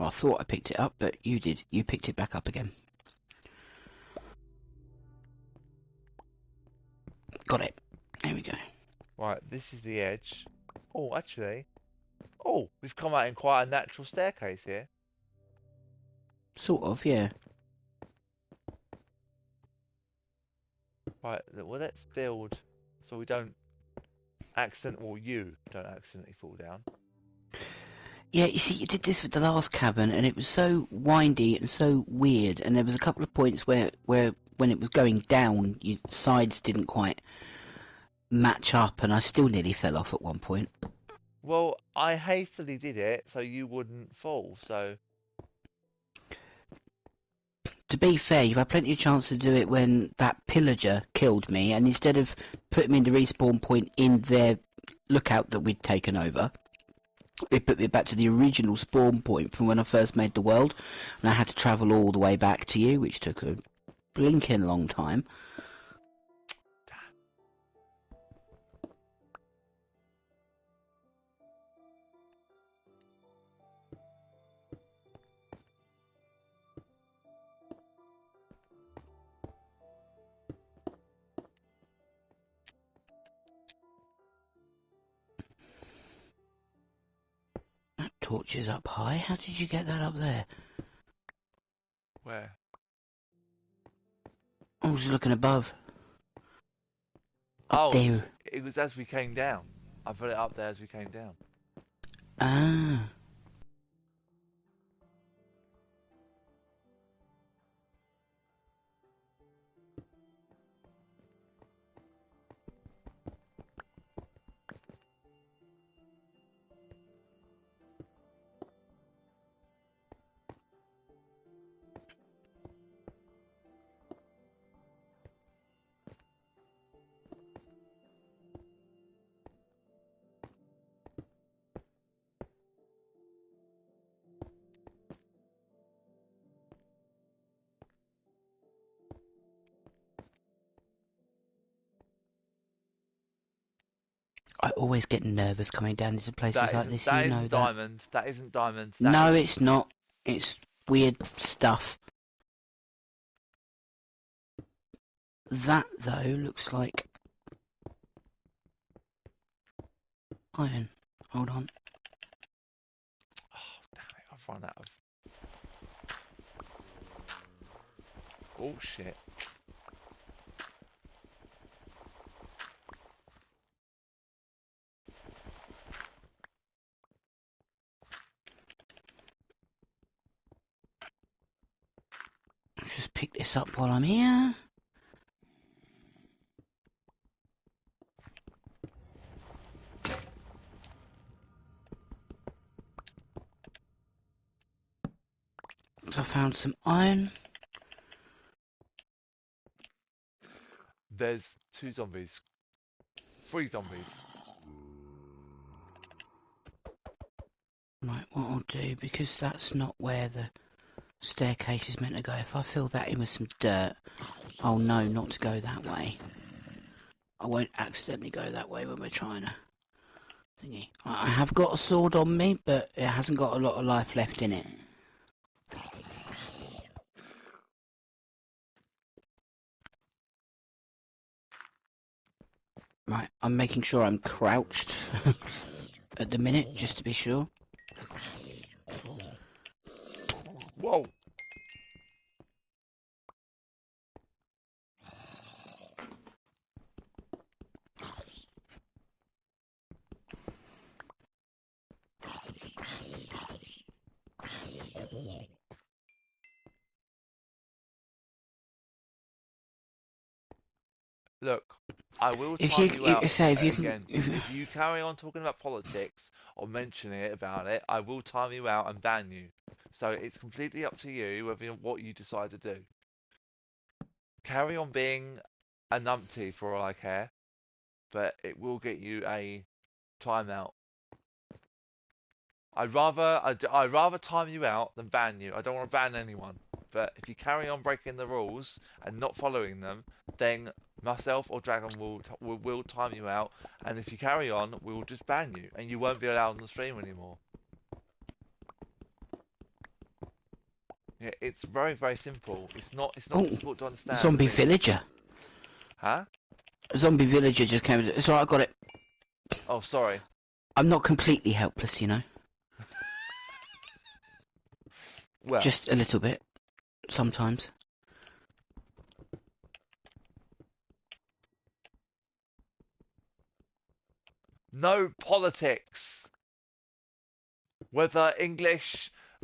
Well, I thought I picked it up, but you did. You picked it back up again. Got it. There we go. Right, this is the edge. Oh, actually. Oh, we've come out in quite a natural staircase here. Sort of, yeah. Right, well, let's build so we don't you don't accidentally fall down. Yeah, you see, you did this with the last cabin, and it was so windy and so weird, and there was a couple of points where when it was going down, your sides didn't quite match up, and I still nearly fell off at one point. Well, I hastily did it so you wouldn't fall, so... To be fair, you've had plenty of chance to do it when that pillager killed me, and instead of putting me in the respawn point in their lookout that we'd taken over, it put me back to the original spawn point from when I first made the world, and I had to travel all the way back to you, which took a blinking long time. That torch is up high. How did you get that up there? Where? I was looking above. Up Oh, there. it was as we came down. I put it up there as we came down. Ah. I always get nervous coming down into places like this. That You know isn't that. diamond. That isn't diamond. No, it's not. It's weird stuff. That, though, looks like iron. Hold on. Oh, damn it. I've run out of... Oh, shit. Just pick this up while I'm here. So I found some iron. There's 2 zombies. 3 zombies. Right, what I'll do, because that's not where the staircase is meant to go, if I fill that in with some dirt, I'll know not to go that way. I won't accidentally go that way when we're trying to thingy. I have got a sword on me, but it hasn't got a lot of life left in it. Right, I'm making sure I'm crouched at the minute, just to be sure. Whoa! Look, I will time you out again. If you carry on talking about politics or mentioning it about it, I will time you out and ban you. So it's completely up to you what you decide to do. Carry on being a numpty for all I care, but it will get you a timeout. I'd rather time you out than ban you. I don't want to ban anyone. But if you carry on breaking the rules and not following them, then myself or Dragon will time you out. And if you carry on, we will just ban you, and you won't be allowed on the stream anymore. Yeah, it's very, very simple. It's not difficult to understand. Zombie villager. Huh? A zombie villager just came. It's alright, I got it. Oh, sorry. I'm not completely helpless, you know. Well, just a little bit, sometimes. No politics. Whether English,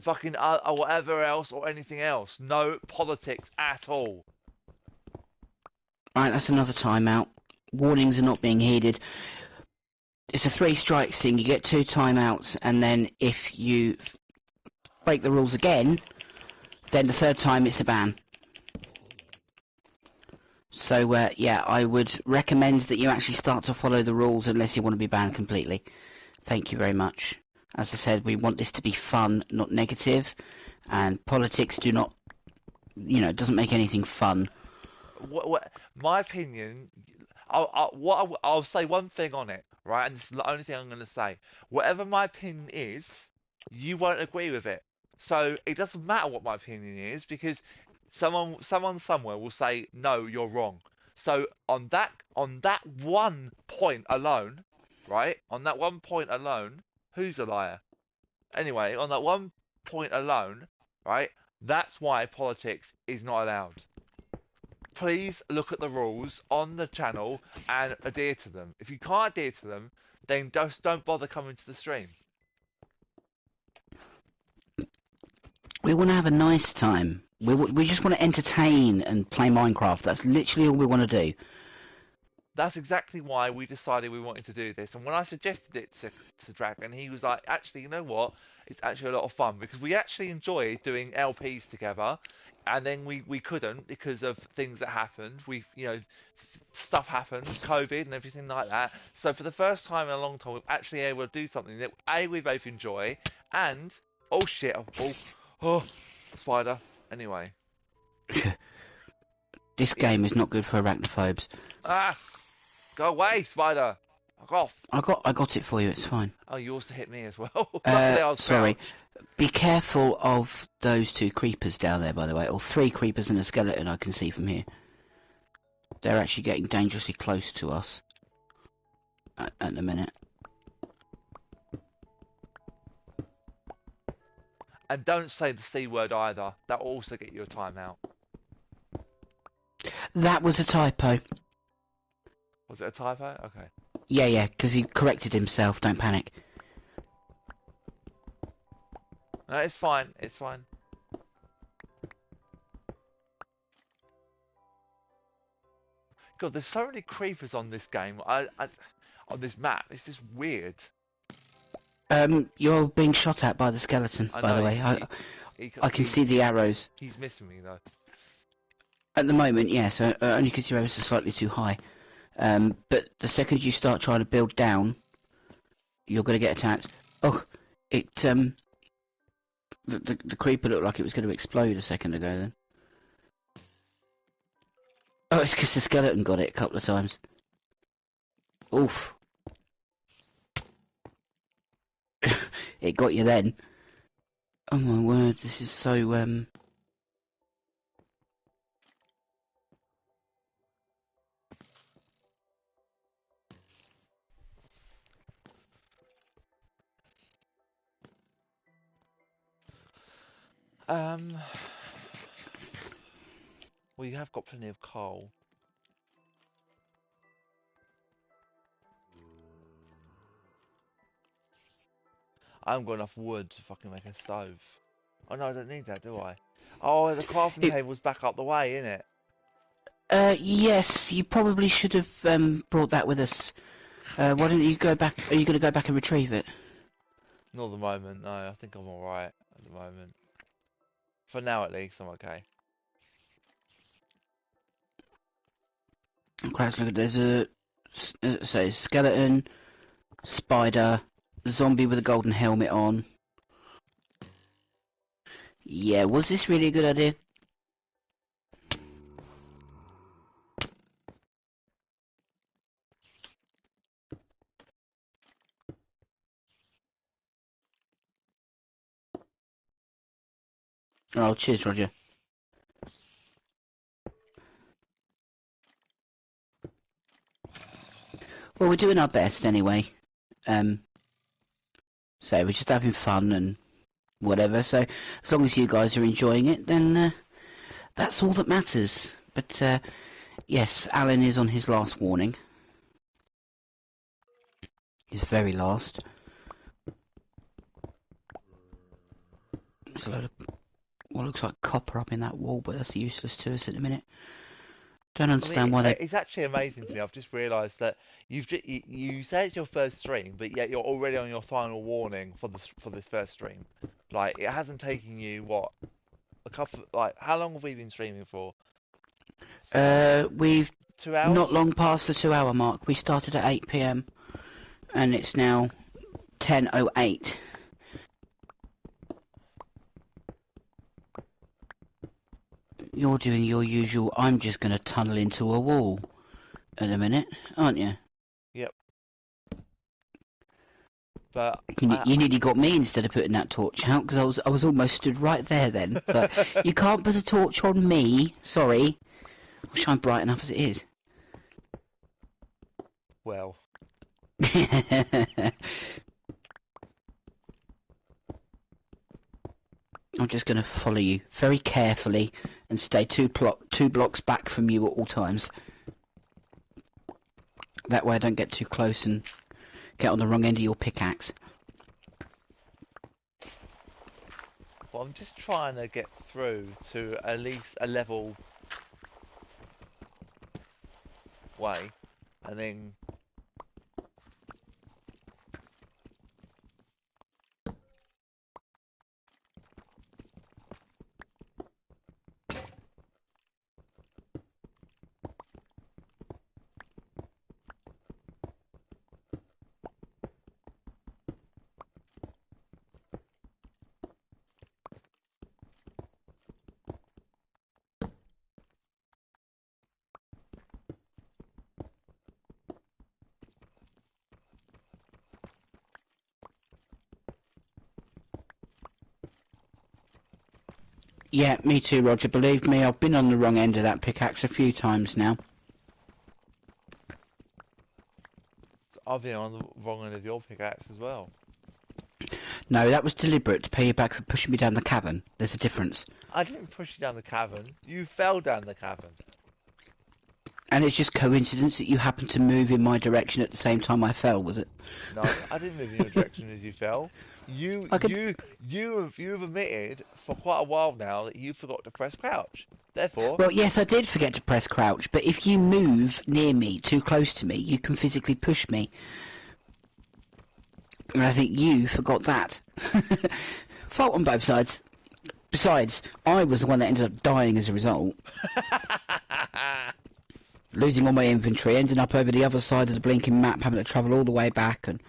fucking or whatever else, or anything else. No politics at all. Right, that's another timeout. Warnings are not being heeded. It's a 3 strikes thing. You get 2 timeouts, and then if you break the rules again, then the 3rd time it's a ban. So, yeah, I would recommend that you actually start to follow the rules unless you want to be banned completely. Thank you very much. As I said, we want this to be fun, not negative, and politics do not, you know, doesn't make anything fun. My opinion, I'll say one thing on it, right? And this is the only thing I'm going to say. Whatever my opinion is, you won't agree with it. So it doesn't matter what my opinion is, because someone somewhere will say, no, you're wrong. So on that one point alone, right? On that one point alone, who's a liar? Anyway, on that one point alone, right? That's why politics is not allowed. Please look at the rules on the channel and adhere to them. If you can't adhere to them, then just don't bother coming to the stream. We want to have a nice time. We just want to entertain and play Minecraft. That's literally all we want to do. That's exactly why we decided we wanted to do this. And when I suggested it to Dragon, he was like, actually, you know what? It's actually a lot of fun, because we actually enjoy doing LPs together. And then we couldn't because of things that happened. Stuff happened, COVID and everything like that. So for the first time in a long time, we're actually able to do something that we both enjoy. And oh shit! Oh, spider. Anyway, this game is not good for arachnophobes. Ah, go away, spider. Fuck off. I got it for you. It's fine. Oh, you also hit me as well. Luckily, I was sorry. crouched. Be careful of those 2 creepers down there, by the way, or 3 creepers and a skeleton I can see from here. They're actually getting dangerously close to us at the minute. And don't say the C word either. That will also get you a timeout. That was a typo. Was it a typo? Okay. Yeah, because he corrected himself. Don't panic. No, it's fine. It's fine. God, there's so many creepers on this game. On this map, it's just weird. You're being shot at by the skeleton, by the way. I can see the arrows. He's missing me though. At the moment, yes, only because your arrows are slightly too high. But the second you start trying to build down, you're going to get attacked. Oh, the creeper looked like it was going to explode a second ago then. Oh, it's because the skeleton got it a couple of times. Oof. It got you then. Oh my word, this is so, Well, you have got plenty of coal. I haven't got enough wood to fucking make a stove. Oh no, I don't need that, do I? Oh, the crafting table's back up the way, isn't it? yes, you probably should have, brought that with us. Why don't you go back, are you going to go back and retrieve it? Not at the moment, no, I think I'm alright at the moment. For now at least, I'm okay. Crash, look, there's a skeleton, spider, zombie with a golden helmet on. Yeah, was this really a good idea? Oh, cheers, Roger. Well, we're doing our best anyway. So we're just having fun and whatever. So as long as you guys are enjoying it, then that's all that matters. But yes, Alan is on his last warning. His very last. There's a load of what looks like copper up in that wall, but that's useless to us at the minute. Don't understand why they... It's actually amazing to me. I've just realised that you say it's your first stream, but yet you're already on your final warning for this first stream. Like, it hasn't taken you, what, a couple... Like, how long have we been streaming for? We've 2 hours? not long past the 2 hour mark. We started at 8 PM and it's now 10:08. You're doing your usual, I'm just going to tunnel into a wall at a minute, aren't you? Yep. But you nearly got me instead of putting that torch out, because I was almost stood right there then. But you can't put a torch on me, sorry. I'll shine bright enough as it is. Well. I'm just going to follow you very carefully and stay two blocks back from you at all times. That way I don't get too close and get on the wrong end of your pickaxe. Well, I'm just trying to get through to at least a level way, and then... Yeah, me too, Roger. Believe me, I've been on the wrong end of that pickaxe a few times now. I've been on the wrong end of your pickaxe as well. No, that was deliberate to pay you back for pushing me down the cavern. There's a difference. I didn't push you down the cavern. You fell down the cavern. And it's just coincidence that you happened to move in my direction at the same time I fell, was it? No, I didn't move in your direction as you fell. You have admitted for quite a while now that you forgot to press crouch. Therefore... Well, yes, I did forget to press crouch, but if you move near me, too close to me, you can physically push me. And I think you forgot that. Fault on both sides. Besides, I was the one that ended up dying as a result. Losing all my inventory, ending up over the other side of the blinking map, having to travel all the way back and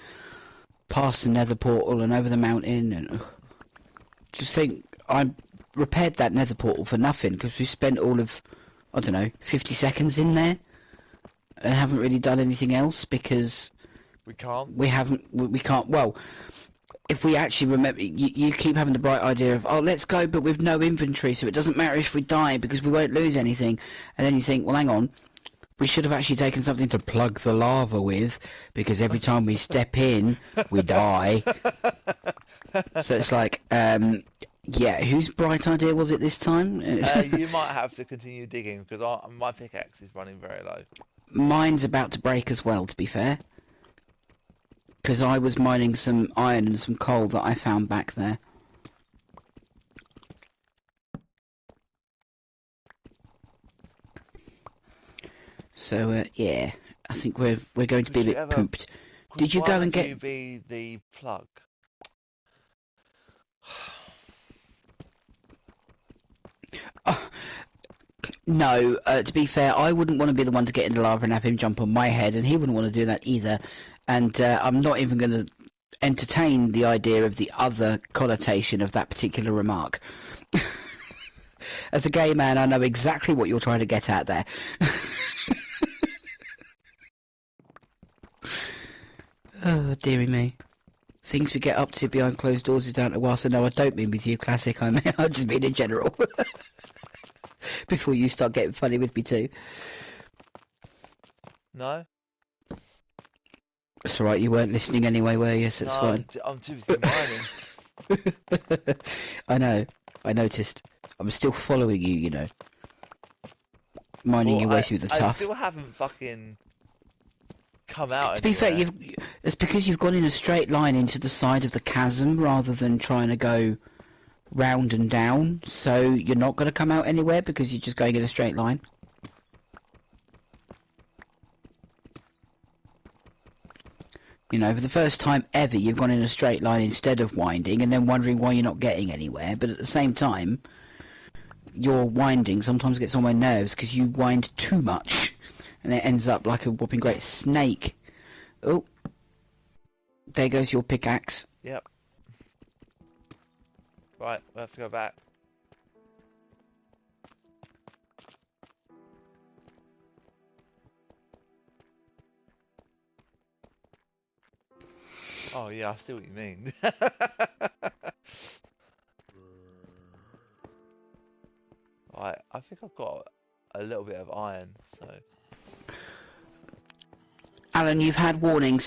past the nether portal and over the mountain, and just think I repaired that nether portal for nothing because we spent all of, I don't know, 50 seconds in there and haven't really done anything else because we can't. Well, if we actually remember, you keep having the bright idea of, oh, let's go, but with no inventory, so it doesn't matter if we die because we won't lose anything. And then you think, well, hang on, we should have actually taken something to plug the lava with, because every time we step in, we die. So it's like, yeah, whose bright idea was it this time? You might have to continue digging, because my pickaxe is running very low. Mine's about to break as well, to be fair. Because I was mining some iron and some coal that I found back there. So yeah, I think we're going to be a bit pooped. Did you go and get? Why would you be the plug? No, to be fair, I wouldn't want to be the one to get in the lava and have him jump on my head, and he wouldn't want to do that either. And I'm not even going to entertain the idea of the other connotation of that particular remark. As a gay man, I know exactly what you're trying to get at there. Oh, dearie me. things we get up to behind closed doors is down to us. And no, I don't mean with you, Classic. I just mean in general. Before you start getting funny with me too. No? It's alright, you weren't listening anyway, were you? So it's fine. I'm too busy mining. I know. I noticed. I'm still following you, you know. Mining your way through the tough. I still haven't fucking come out. To be fair, it's because you've gone in a straight line into the side of the chasm rather than trying to go round and down. So you're not going to come out anywhere because you're just going in a straight line. You know, for the first time ever, you've gone in a straight line instead of winding, and then wondering why you're not getting anywhere. But at the same time, your winding sometimes gets on my nerves because you wind too much, and it ends up like a whopping great snake. Oh, there goes your pickaxe. Yep. Right, we have to go back. Oh yeah, I see what you mean. Right, I think I've got a little bit of iron, so... Alan, you've had warnings.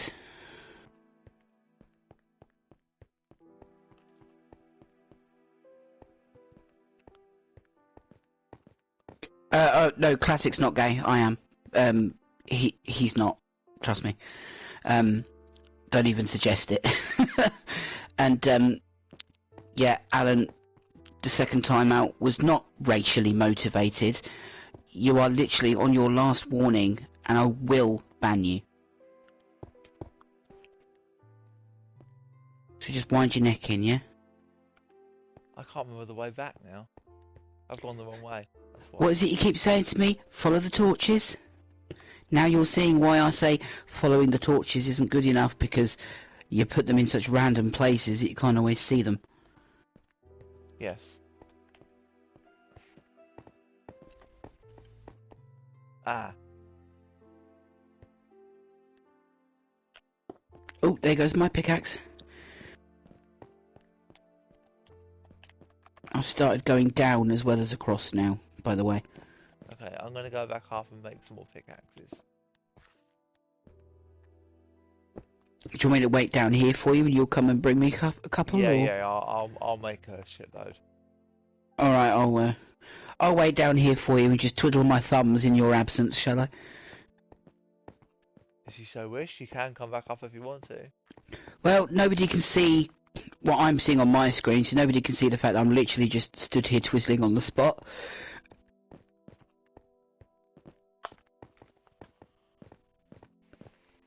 No, Classic's not gay. I am. He's not. Trust me. Don't even suggest it. And, yeah, Alan, the second time out was not racially motivated. You are literally on your last warning, and I will ban you. So just wind your neck in, yeah? I can't remember the way back now. I've gone the wrong way. What is it you keep saying to me? Follow the torches? Now you're seeing why I say following the torches isn't good enough, because you put them in such random places that you can't always see them. Yes. Ah. Oh, there goes my pickaxe. I've started going down as well as across now, by the way. Okay, I'm going to go back up and make some more pickaxes. Do you want me to wait down here for you and you'll come and bring me a couple? Yeah, or? yeah, I'll make a shitload. Alright, I'll wait down here for you and just twiddle my thumbs in your absence, shall I? If you so wish, you can come back up if you want to. Well, nobody can see what I'm seeing on my screen, so nobody can see the fact that I'm literally just stood here twizzling on the spot.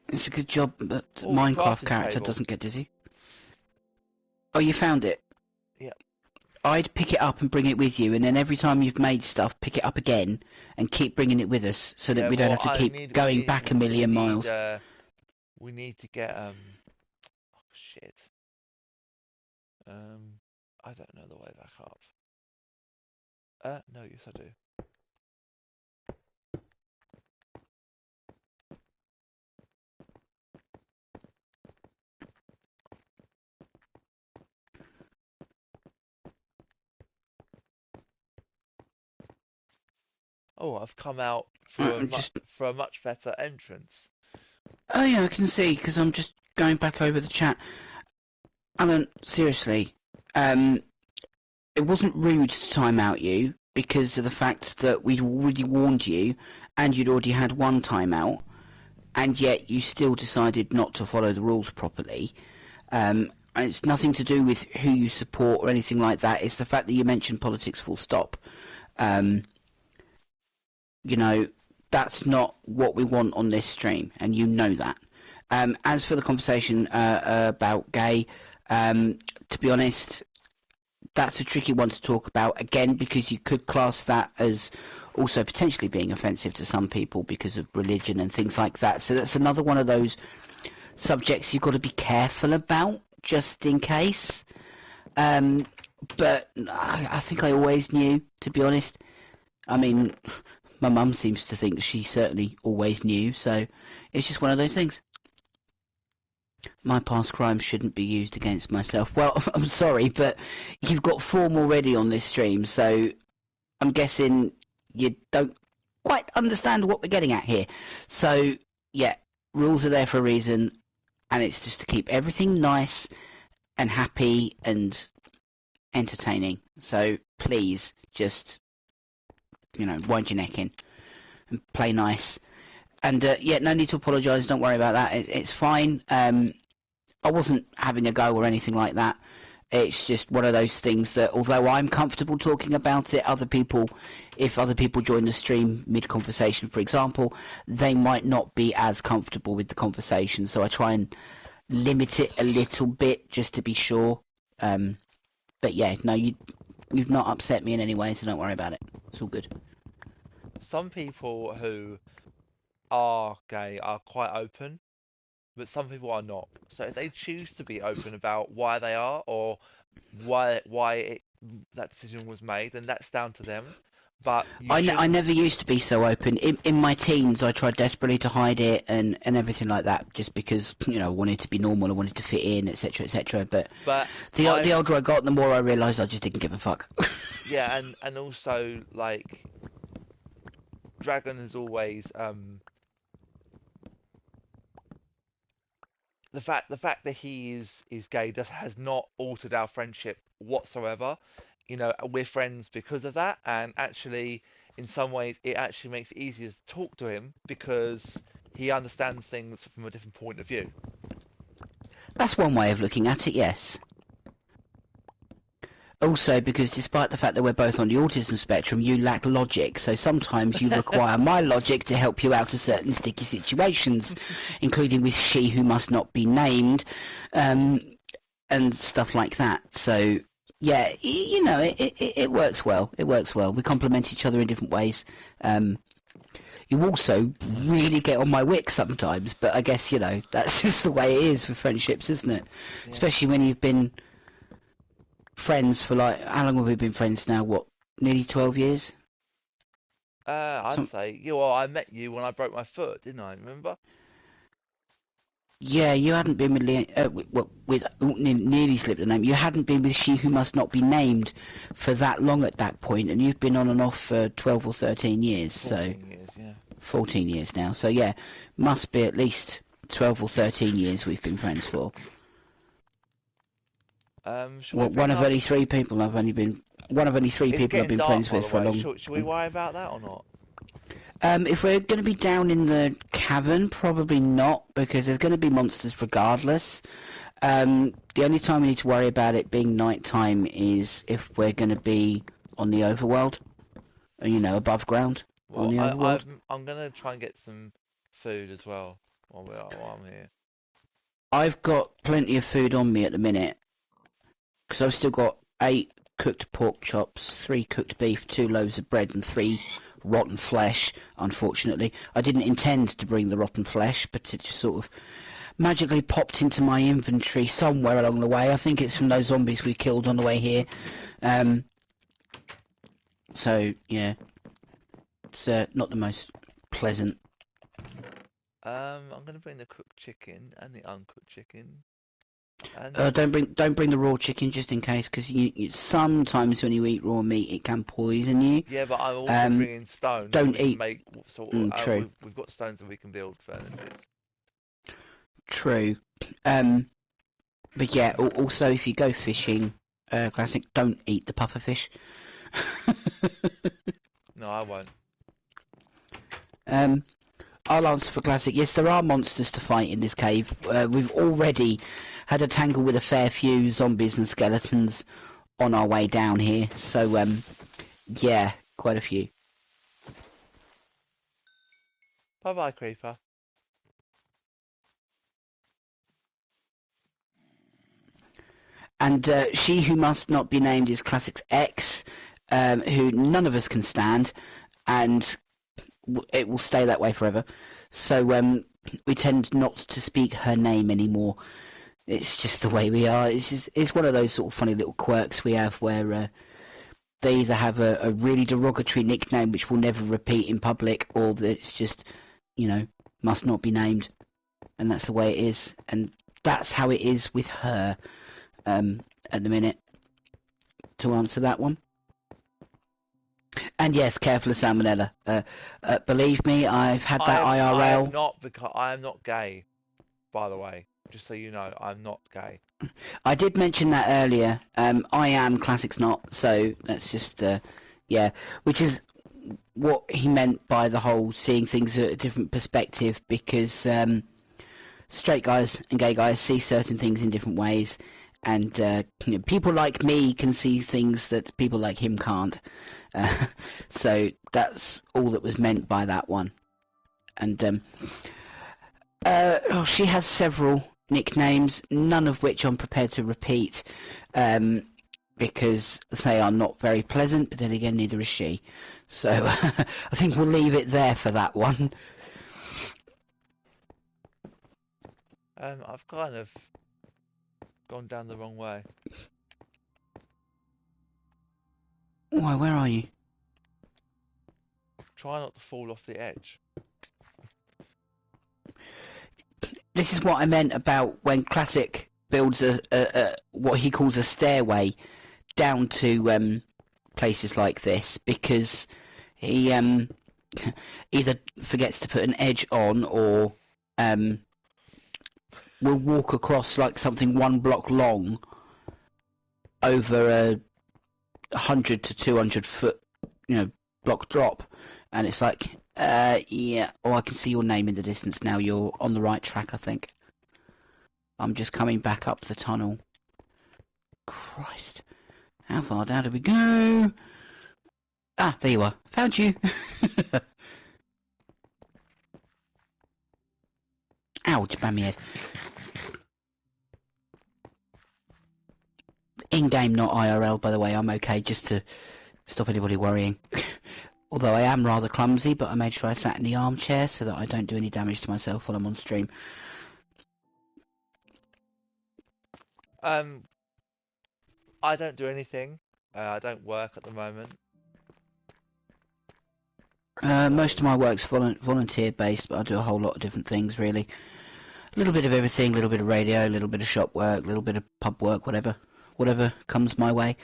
It's a good job that Minecraft character doesn't get dizzy. Oh, you found it? Yep. I'd pick it up and bring it with you, and then every time you've made stuff, pick it up again and keep bringing it with us, so that we don't have to keep going back a million miles. We need to get oh shit. I don't know the way back up. No, yes I do. Oh, I've come out for a much better entrance. Oh yeah, I can see, because I'm just going back over the chat. Alan, seriously, it wasn't rude to time out you, because of the fact that we'd already warned you, and you'd already had one timeout, and yet you still decided not to follow the rules properly. And it's nothing to do with who you support or anything like that. It's the fact that you mentioned politics full stop. You know, that's not what we want on this stream, and you know that. As for the conversation about gay, to be honest, that's a tricky one to talk about, again, because you could class that as also potentially being offensive to some people because of religion and things like that. So that's another one of those subjects you've got to be careful about, just in case. But I think I always knew, to be honest. I mean, my mum seems to think she certainly always knew, so it's just one of those things. my past crimes shouldn't be used against myself. Well, I'm sorry, but you've got 4 already on this stream, so I'm guessing you don't quite understand what we're getting at here. So, yeah, rules are there for a reason, and it's just to keep everything nice and happy and entertaining. So, please, just, you know, wind your neck in and play nice. And, yeah, no need to apologise, don't worry about that, it's fine. I wasn't having a go or anything like that. It's just one of those things that, although I'm comfortable talking about it, other people, if other people join the stream mid-conversation, for example, they might not be as comfortable with the conversation. So I try and limit it a little bit just to be sure. But yeah, no, you've not upset me in any way, so don't worry about it. It's all good. Some people who are gay are quite open, but some people are not. So if they choose to be open about why they are or why that decision was made, then that's down to them. But I never used to be so open. In my teens, I tried desperately to hide it and everything like that, just because, you know, I wanted to be normal, I wanted to fit in, etc., etc. But the older I got, the more I realised I just didn't give a fuck. Yeah, and also, like, Dragon has always the fact that he is gay has not altered our friendship whatsoever. You know, we're friends because of that, and actually, in some ways, it actually makes it easier to talk to him because he understands things from a different point of view. That's one way of looking at it, yes. Also, because despite the fact that we're both on the autism spectrum, you lack logic, so sometimes you require my logic to help you out of certain sticky situations, including with she who must not be named, and stuff like that. So, yeah, you know, it works well. It works well. We complement each other in different ways. You also really get on my wick sometimes, but I guess, you know, that's just the way it is for friendships, isn't it? Yeah. Especially when you've been friends for, like, how long have we been friends now? What, nearly 12 years? I'd say, well, I met you when I broke my foot, didn't I? Remember? Yeah, you hadn't been with nearly slipped the name. You hadn't been with she who must not be named for that long at that point, and you've been on and off for 12 or 13 years. 14 years, yeah. 14 years now. So yeah, must be at least 12 or 13 years we've been friends for. Well, one of only 3 people I've been friends with for a long. Should we worry about that or not? If we're going to be down in the cavern, probably not, because there's going to be monsters regardless. The only time we need to worry about it being night time is if we're going to be on the overworld, you know, above ground. Well, on the overworld. I'm going to try and get some food as well while I'm here. I've got plenty of food on me at the minute, because I've still got 8 cooked pork chops, 3 cooked beef, 2 loaves of bread, and 3 rotten flesh. Unfortunately, I didn't intend to bring the rotten flesh, but it just sort of magically popped into my inventory somewhere along the way. I think it's from those zombies we killed on the way here. So yeah, it's not the most pleasant. I'm going to bring the cooked chicken and the uncooked chicken. Don't bring the raw chicken, just in case, because sometimes when you eat raw meat it can poison you. Yeah, but I'm also bringing stones. Don't eat. True. We've got stones and we can build furnaces. True. But yeah, also if you go fishing, Classic, don't eat the pufferfish. No, I won't. I'll answer for Classic. Yes, there are monsters to fight in this cave. We've already had a tangle with a fair few zombies and skeletons on our way down here. So, yeah, quite a few. Bye-bye, Creeper. And she who must not be named is Classic's ex, who none of us can stand, and it will stay that way forever. So we tend not to speak her name anymore. It's just the way we are. It's one of those sort of funny little quirks we have where they either have a really derogatory nickname which will never repeat in public, or that it's just, you know, must not be named, and that's the way it is. And that's how it is with her at the minute, to answer that one. And yes, careful of salmonella. Believe me, I've had that IRL. I am not gay, by the way. Just so you know, I'm not gay. I did mention that earlier. I am, Classic's not, so that's just, yeah. Which is what he meant by the whole seeing things at a different perspective, because straight guys and gay guys see certain things in different ways, and you know, people like me can see things that people like him can't. So that's all that was meant by that one. And she has several nicknames, none of which I'm prepared to repeat, because they are not very pleasant, but then again neither is she. So I think we'll leave it there for that one. I've kind of gone down the wrong way. Why, where are you? Try not to fall off the edge. This is what I meant about when Classic builds a what he calls a stairway down to places like this, because he either forgets to put an edge on, or will walk across like something 1 block long over a 100 to 200 foot, you know, block drop, and it's like, yeah. Oh, I can see your name in the distance now. You're on the right track, I think. I'm just coming back up the tunnel. Christ, how far down did we go? Ah, there you are. Found you. Ow, just bang me head. In-game, not IRL, by the way. I'm okay, just to stop anybody worrying. Although I am rather clumsy, but I made sure I sat in the armchair so that I don't do any damage to myself while I'm on stream. I don't do anything. I don't work at the moment. Most of my work's volunteer-based, but I do a whole lot of different things, really. A little bit of everything, a little bit of radio, a little bit of shop work, a little bit of pub work, whatever comes my way.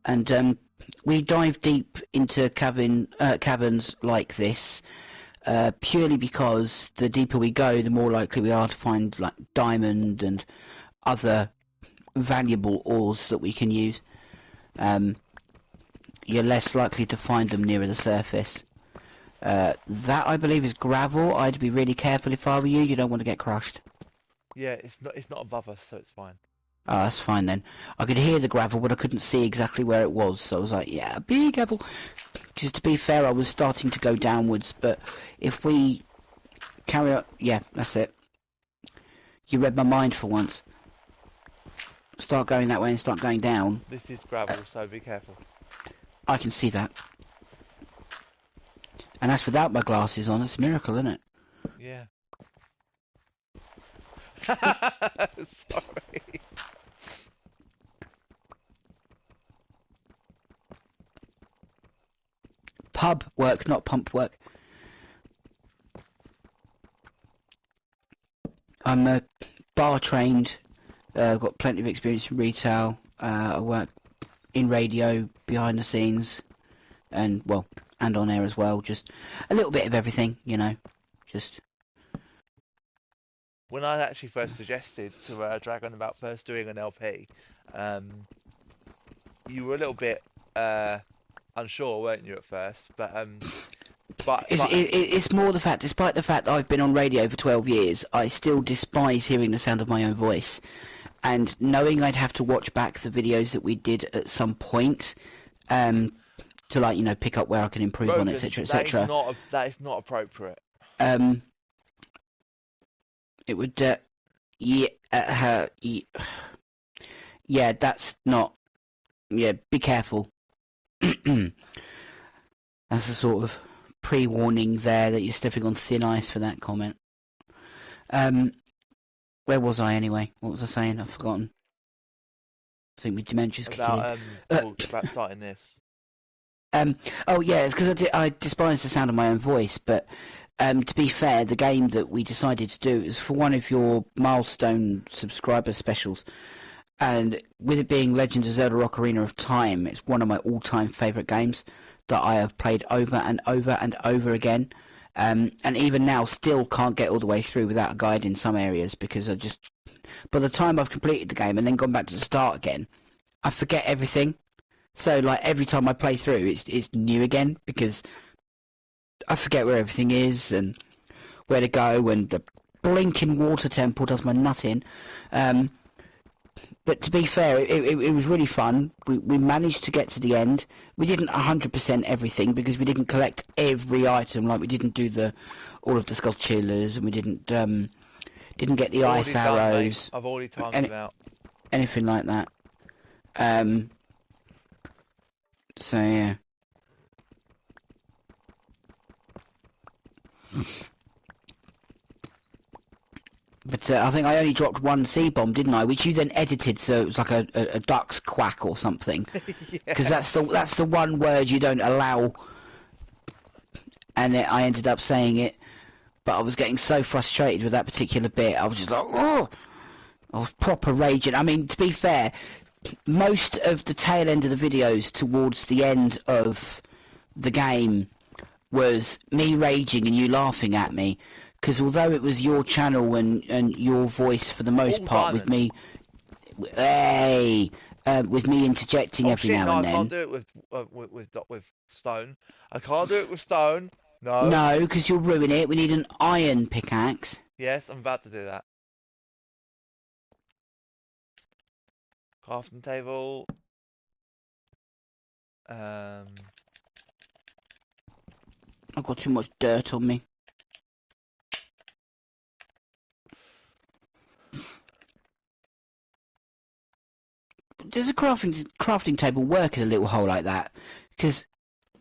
And we dive deep into caverns like this, purely because the deeper we go, the more likely we are to find like diamond and other valuable ores that we can use. You're less likely to find them nearer the surface. That, I believe, is gravel. I'd be really careful if I were you. You don't want to get crushed. Yeah, it's not above us, so it's fine. Oh, that's fine then. I could hear the gravel, but I couldn't see exactly where it was, so I was like, yeah, be careful. Just to be fair, I was starting to go downwards, but if we carry on... Yeah, that's it. You read my mind for once. Start going that way and start going down. This is gravel, so be careful. I can see that. And that's without my glasses on. It's a miracle, isn't it? Yeah. Sorry. Pub work, not pump work. I'm bar trained. I've got plenty of experience in retail. I work in radio, behind the scenes, and well, and on air as well. Just a little bit of everything, you know. Just. When I actually first suggested to Dragon about first doing an LP, you were a little bit unsure, weren't you, at first? But it's more the fact, despite the fact that I've been on radio for 12 years, I still despise hearing the sound of my own voice. And knowing I'd have to watch back the videos that we did at some point, to, like, you know, pick up where I can improve on, etc., etc. That is not appropriate. It would, yeah, that's not, yeah, be careful. That's a sort of pre-warning there that you're stepping on thin ice for that comment. Where was I anyway? What was I saying? I've forgotten. I think my dementia's kicking in. About starting this. Oh yeah, it's because I despise the sound of my own voice, but to be fair, the game that we decided to do is for one of your milestone subscriber specials, and with it being Legend of Zelda Ocarina of Time, it's one of my all-time favourite games that I have played over and over and over again, and even now still can't get all the way through without a guide in some areas, because I just, by the time I've completed the game and then gone back to the start again, I forget everything. So like every time I play through, it's new again, because I forget where everything is and where to go, and the blinking water temple does my nut in. But to be fair, it was really fun. We managed to get to the end. We didn't 100% everything, because we didn't collect every item. Like we didn't do all of the Skulltulas, and we didn't get the ice arrows. I've already timed it out. Anything like that. So yeah. But I think I only dropped one C-bomb, didn't I? Which you then edited, so it was like a duck's quack or something. Because that's the one word you don't allow. And I ended up saying it, but I was getting so frustrated with that particular bit. I was just like, oh! I was proper raging. I mean, to be fair, most of the tail end of the videos towards the end of the game was me raging and you laughing at me. Because although it was your channel and your voice for the most part, with me, with me interjecting every now and then. I can't do it with stone. I can't do it with stone. No. No, because you'll ruin it. We need an iron pickaxe. Yes, I'm about to do that. Crafting table. I've got too much dirt on me. Does a crafting table work in a little hole like that? Because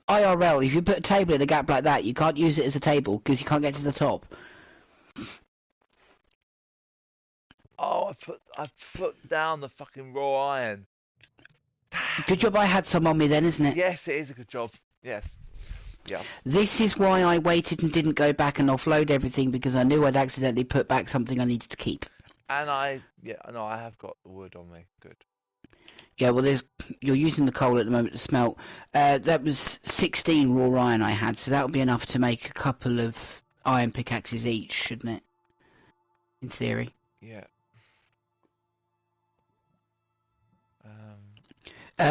IRL, if you put a table in a gap like that, you can't use it as a table because you can't get to the top. Oh, I put down the fucking raw iron. Good job I had some on me then, isn't it? Yes, it is a good job. Yes. Yeah. This is why I waited and didn't go back and offload everything, because I knew I'd accidentally put back something I needed to keep. And I have got the wood on me. Good. Yeah, well, you're using the coal at the moment to smelt. That was 16 raw iron I had, so that would be enough to make a couple of iron pickaxes each, shouldn't it? In theory. Yeah.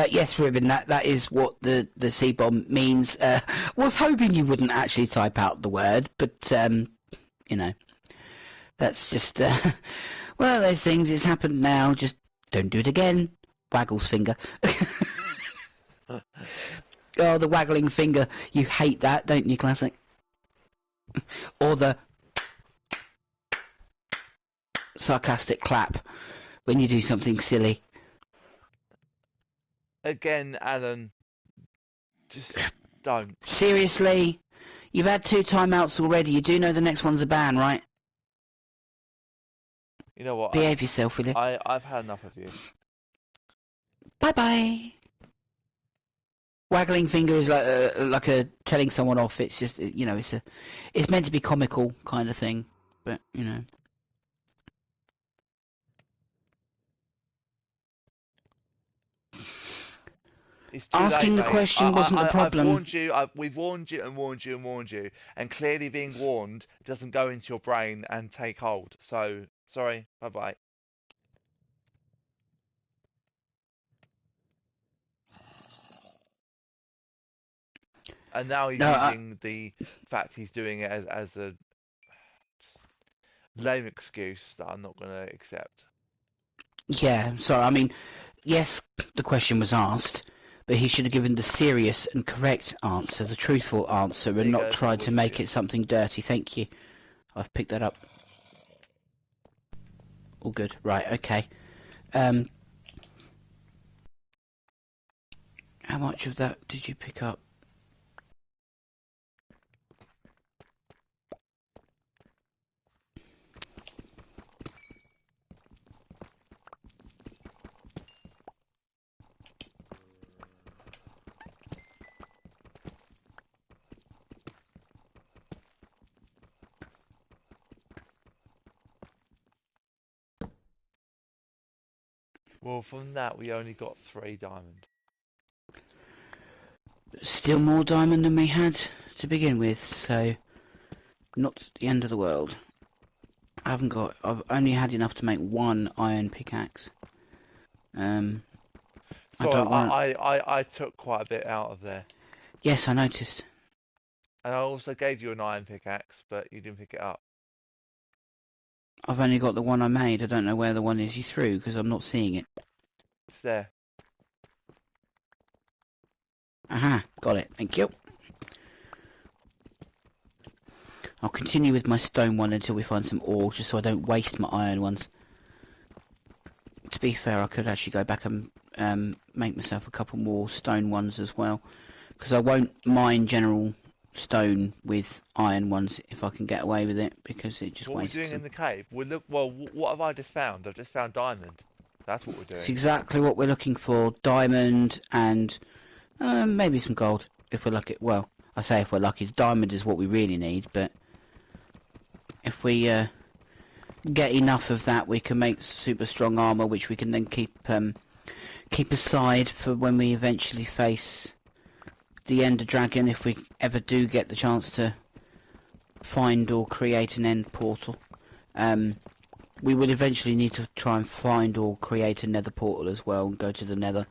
Yes, Ruben, that is what the C-bomb means. Was hoping you wouldn't actually type out the word, but, you know, that's just, one of those things. It's happened now, just don't do it again. Waggles finger. Oh, the waggling finger. You hate that, don't you, Classic? Or the sarcastic clap when you do something silly. Again, Alan, just don't. Seriously? You've had 2 timeouts already. You do know the next one's a ban, right? You know what? Behave yourself, will you? I've had enough of you. Bye-bye. Waggling finger is like a telling someone off. It's just, you know, it's meant to be comical kind of thing, but, you know. It's too Asking late, the question wasn't the problem. I've warned you. We've warned you and warned you and warned you, and clearly being warned doesn't go into your brain and take hold. So, sorry. Bye-bye. And now he's using the fact he's doing it as a lame excuse that I'm not going to accept. Yeah, sorry. I mean, yes, the question was asked, but he should have given the serious and correct answer, the truthful answer, and not tried to make it something dirty. Thank you. I've picked that up. All good. Right, okay. How much of that did you pick up? Well, from that we only got 3 diamond. Still more diamond than we had to begin with, so not the end of the world. I've only had enough to make 1 iron pickaxe. I took quite a bit out of there. Yes, I noticed. And I also gave you an iron pickaxe, but you didn't pick it up. I've only got the one I made. I don't know where the one is you threw, because I'm not seeing it. It's there. Aha, got it. Thank you. I'll continue with my stone one until we find some ore, just so I don't waste my iron ones. To be fair, I could actually go back and make myself a couple more stone ones as well, because I won't mine general stone with iron ones if I can get away with it, because it just wastes them. What are we doing in the cave? Well, what have I just found? I've just found diamond. That's what we're doing. It's exactly what we're looking for. Diamond and maybe some gold, if we're lucky. Well, I say if we're lucky. Diamond is what we really need, but if we get enough of that, we can make super strong armor, which we can then keep aside for when we eventually face the Ender Dragon, if we ever do get the chance to find or create an end portal. We would eventually need to try and find or create a nether portal as well, and go to the nether.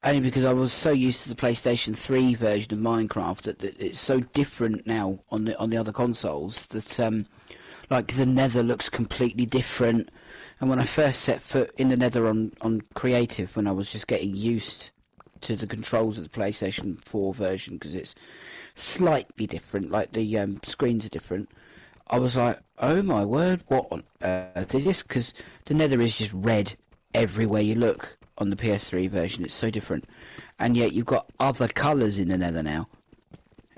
Only because I was so used to the PlayStation 3 version of Minecraft that it's so different now on the other consoles that like the nether looks completely different. And when I first set foot in the nether on creative, when I was just getting used to the controls of the PlayStation 4 version, because it's slightly different, like the screens are different, I was like, oh my word, what on earth is this? Because the nether is just red everywhere you look on the PS3 version. It's so different, and yet you've got other colours in the nether now.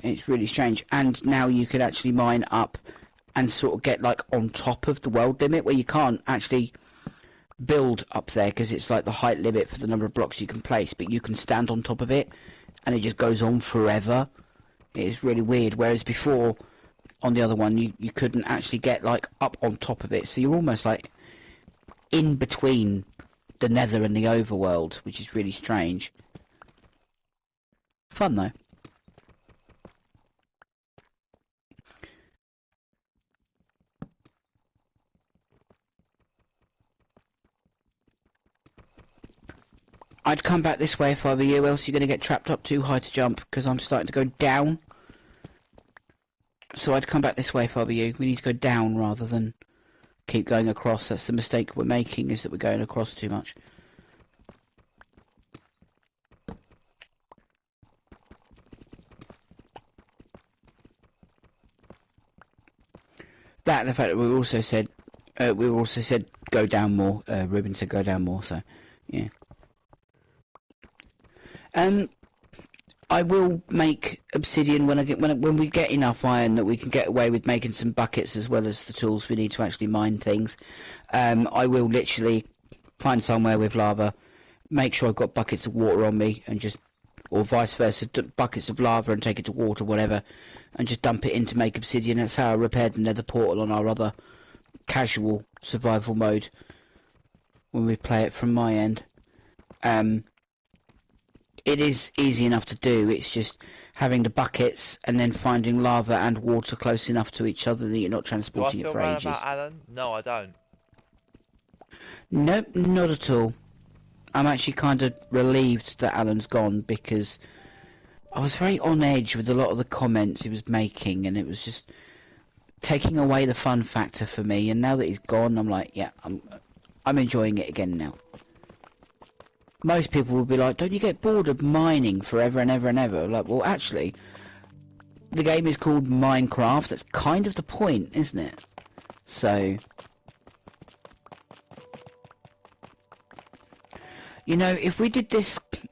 It's really strange. And now you can actually mine up and sort of get like on top of the world limit, where you can't actually build up there because it's like the height limit for the number of blocks you can place, but you can stand on top of it and it just goes on forever. It's really weird, whereas before on the other one you couldn't actually get like up on top of it, so you're almost like in between the nether and the overworld, which is really strange. Fun though. I'd come back this way if I were you, else you're going to get trapped up too high to jump, because I'm starting to go down. So I'd come back this way if I were you. We need to go down rather than keep going across. That's the mistake we're making, is that we're going across too much. That and the fact that we also said go down more. Ruben said go down more, so yeah. I will make obsidian when we get enough iron that we can get away with making some buckets as well as the tools we need to actually mine things. I will literally find somewhere with lava, make sure I've got buckets of water on me, and just, or vice versa, buckets of lava and take it to water, whatever, and just dump it in to make obsidian. That's how I repaired the nether portal on our other casual survival mode when we play it from my end. It is easy enough to do. It's just having the buckets and then finding lava and water close enough to each other that you're not transporting it for ages. Do I feel bad about Alan? No, I don't. Nope, not at all. I'm actually kind of relieved that Alan's gone, because I was very on edge with a lot of the comments he was making, and it was just taking away the fun factor for me. And now that he's gone, I'm like, yeah, I'm enjoying it again now. Most people will be like, don't you get bored of mining forever and ever and ever? Like, well, actually, the game is called Minecraft. That's kind of the point, isn't it? So, you know, if we did this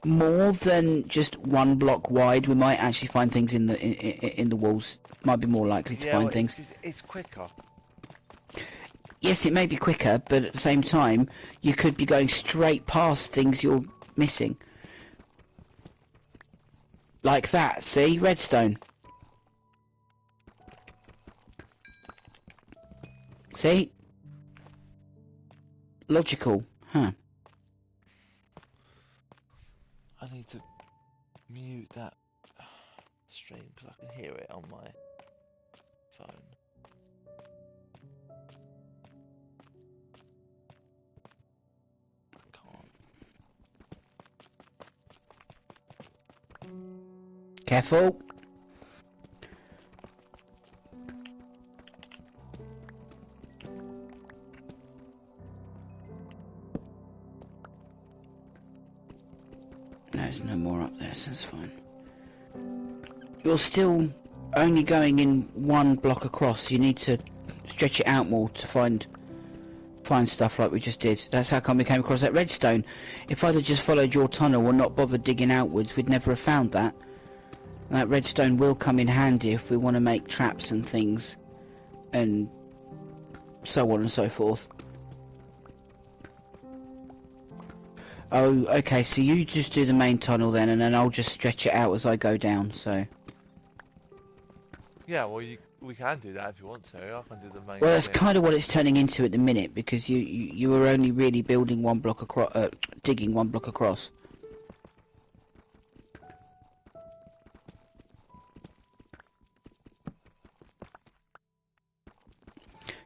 more than just one block wide, we might actually find things in the walls. Might be more likely to find things. It's quicker. Yes, it may be quicker, but at the same time, you could be going straight past things you're missing. Like that, see? Redstone. See? logical, huh? I need to mute that stream because I can hear it on my phone. Careful. There's no more up there, so that's fine. You're still only going in one block across. You need to stretch it out more to find stuff like we just did. That's how come we came across that redstone. If I'd have just followed your tunnel or not bothered digging outwards, we'd never have found that. And that redstone will come in handy if we want to make traps and things, and so on and so forth. Oh, okay, so you just do the main tunnel then, and then I'll just stretch it out as I go down, so... Yeah, well, we can do that if you want to. I can do the main... Well, that's kind of what it's turning into at the minute, because you were only really building one block across, digging one block across.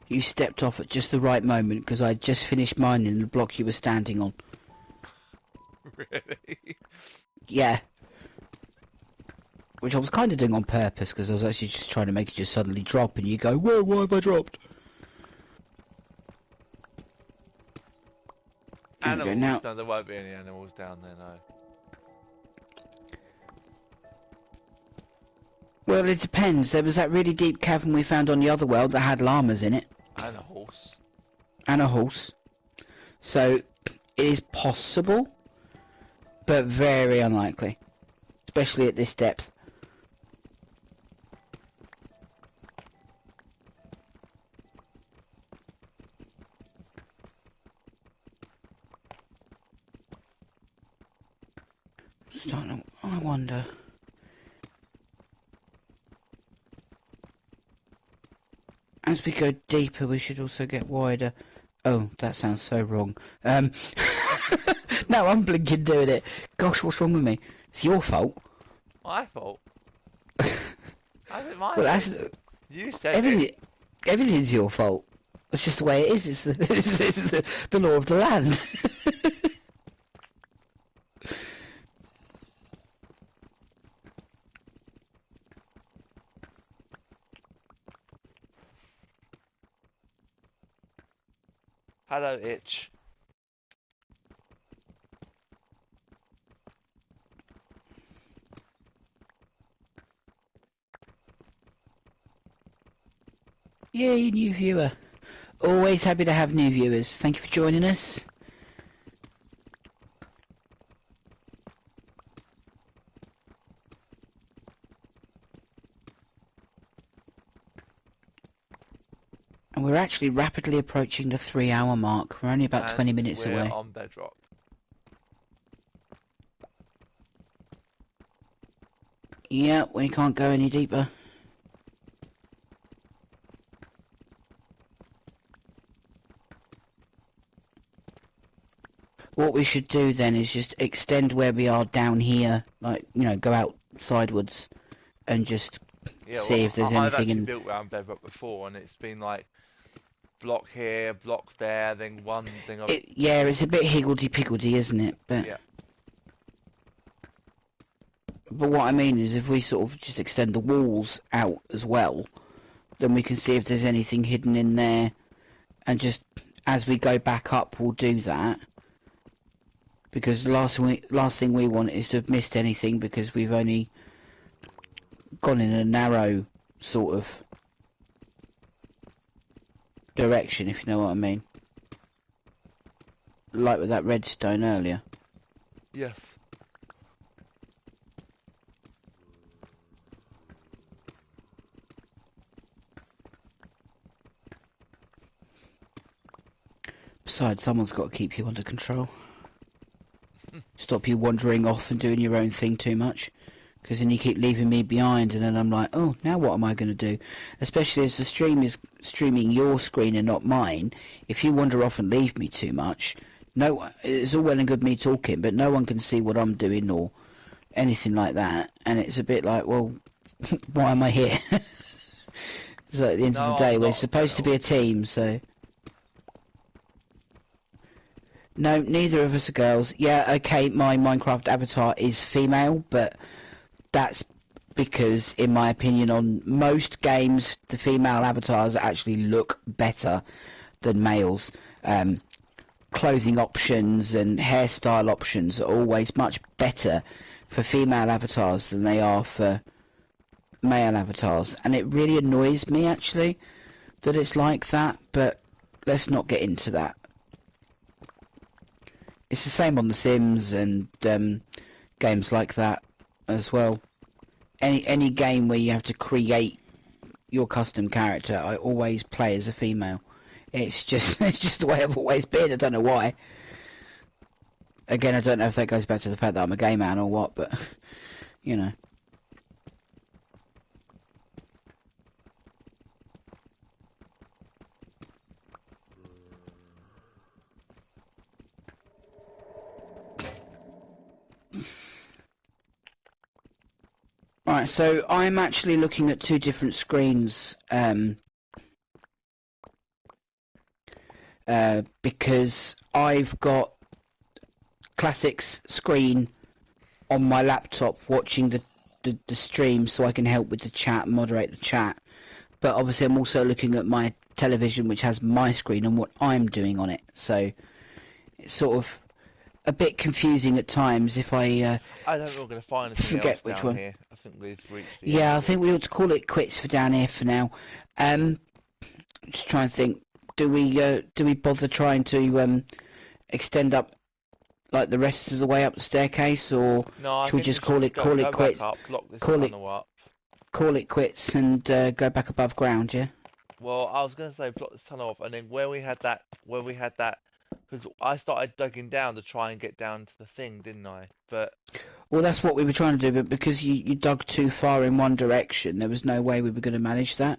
You stepped off at just the right moment, because I'd just finished mining the block you were standing on. Really? Yeah. Which I was kind of doing on purpose, because I was actually just trying to make it just suddenly drop, and you go, whoa, why have I dropped? Animals? Now. No, there won't be any animals down there, no. Well, it depends. There was that really deep cavern we found on the other world that had llamas in it. And a horse. And a horse. So, it is possible, but very unlikely. Especially at this depth. I wonder. As we go deeper, we should also get wider. Oh, that sounds so wrong. No, I'm blinking doing it. Gosh, what's wrong with me? It's your fault. My fault? How's it my well, fault? You said it. Everything's your fault. It's just the way it is. It's the law of the land. Hello, Itch. Yay, new viewer. Always happy to have new viewers. Thank you for joining us. And we're actually rapidly approaching the 3-hour mark. We're only about 20 minutes away. We're on bedrock. Yeah, we can't go any deeper. What we should do then is just extend where we are down here, like, you know, go out sidewards and just see if there's I've anything actually built around bedrock before, and it's been like block here, block there, then one thing. Yeah, it's a bit higgledy-piggledy, isn't it? But yeah. But what I mean is, if we sort of just extend the walls out as well, then we can see if there's anything hidden in there, and just as we go back up, we'll do that. Because the last thing we want is to have missed anything, because we've only gone in a narrow sort of direction, if you know what I mean. Like with that redstone earlier. Yes. Besides, someone's got to keep you under control. Stop you wandering off and doing your own thing too much. Because then you keep leaving me behind, and then I'm like, oh, now what am I going to do? Especially as the stream is streaming your screen and not mine, if you wander off and leave me too much, it's all well and good me talking, but no one can see what I'm doing or anything like that, and it's a bit like, well, why am I here? So at the end of the day, we're supposed to be a team, so... No, neither of us are girls. Yeah, okay, my Minecraft avatar is female, but that's because, in my opinion, on most games, the female avatars actually look better than males. Clothing options and hairstyle options are always much better for female avatars than they are for male avatars, and it really annoys me actually that it's like that, but let's not get into that. It's the same on The Sims and games like that as well. Any game where you have to create your custom character, I always play as a female. It's just the way I've always been. I don't know why. Again, I don't know if that goes back to the fact that I'm a gay man or what, but you know. Right, so I'm actually looking at two different screens because I've got Classic's screen on my laptop watching the stream so I can help with the chat, moderate the chat, but obviously I'm also looking at my television which has my screen and what I'm doing on it, so it's sort of a bit confusing at times if I don't know we're going to find anything forget else which down one. Here. I think we've reached the yeah, I think we ought to call it quits for down here for now. Just trying to think, do we bother trying to extend up like the rest of the way up the staircase, or should we just call it quits? Call it quits and go back above ground, yeah? Well, I was going to say block this tunnel off, and then where we had that, because I started digging down to try and get down to the thing, didn't I? But well, that's what we were trying to do, but because you dug too far in one direction, there was no way we were going to manage that.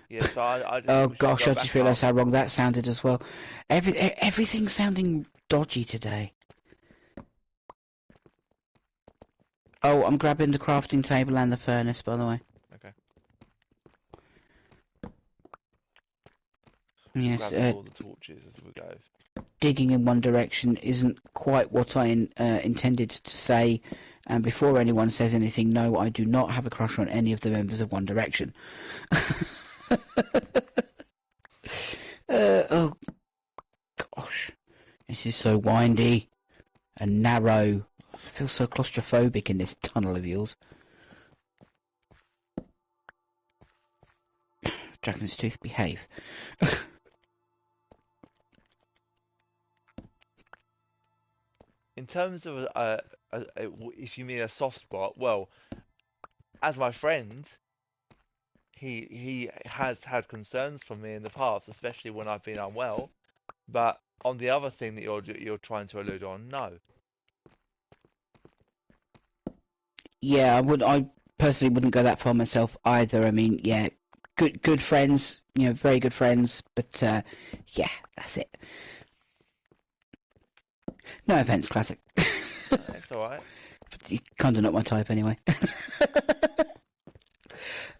Yeah, so I just oh gosh, I just realised how wrong that sounded as well. Everything's sounding dodgy today. Oh, I'm grabbing the crafting table and the furnace, by the way. Okay. Yes, grabbing all the torches as we go. Digging in one direction isn't quite what I intended to say, and before anyone says anything, no, I do not have a crush on any of the members of One Direction. Oh gosh, this is so windy and narrow. I feel so claustrophobic in this tunnel of yours. Dragon's Tooth, behave. In terms of if you mean a soft spot, well, as my friend, he has had concerns for me in the past, especially when I've been unwell. But on the other thing that you're trying to allude on, no. Yeah, I personally wouldn't go that far myself either. I mean, yeah, good friends, you know, very good friends, but yeah, that's it. No offense, Classic. It's alright. You're kind of not my type anyway.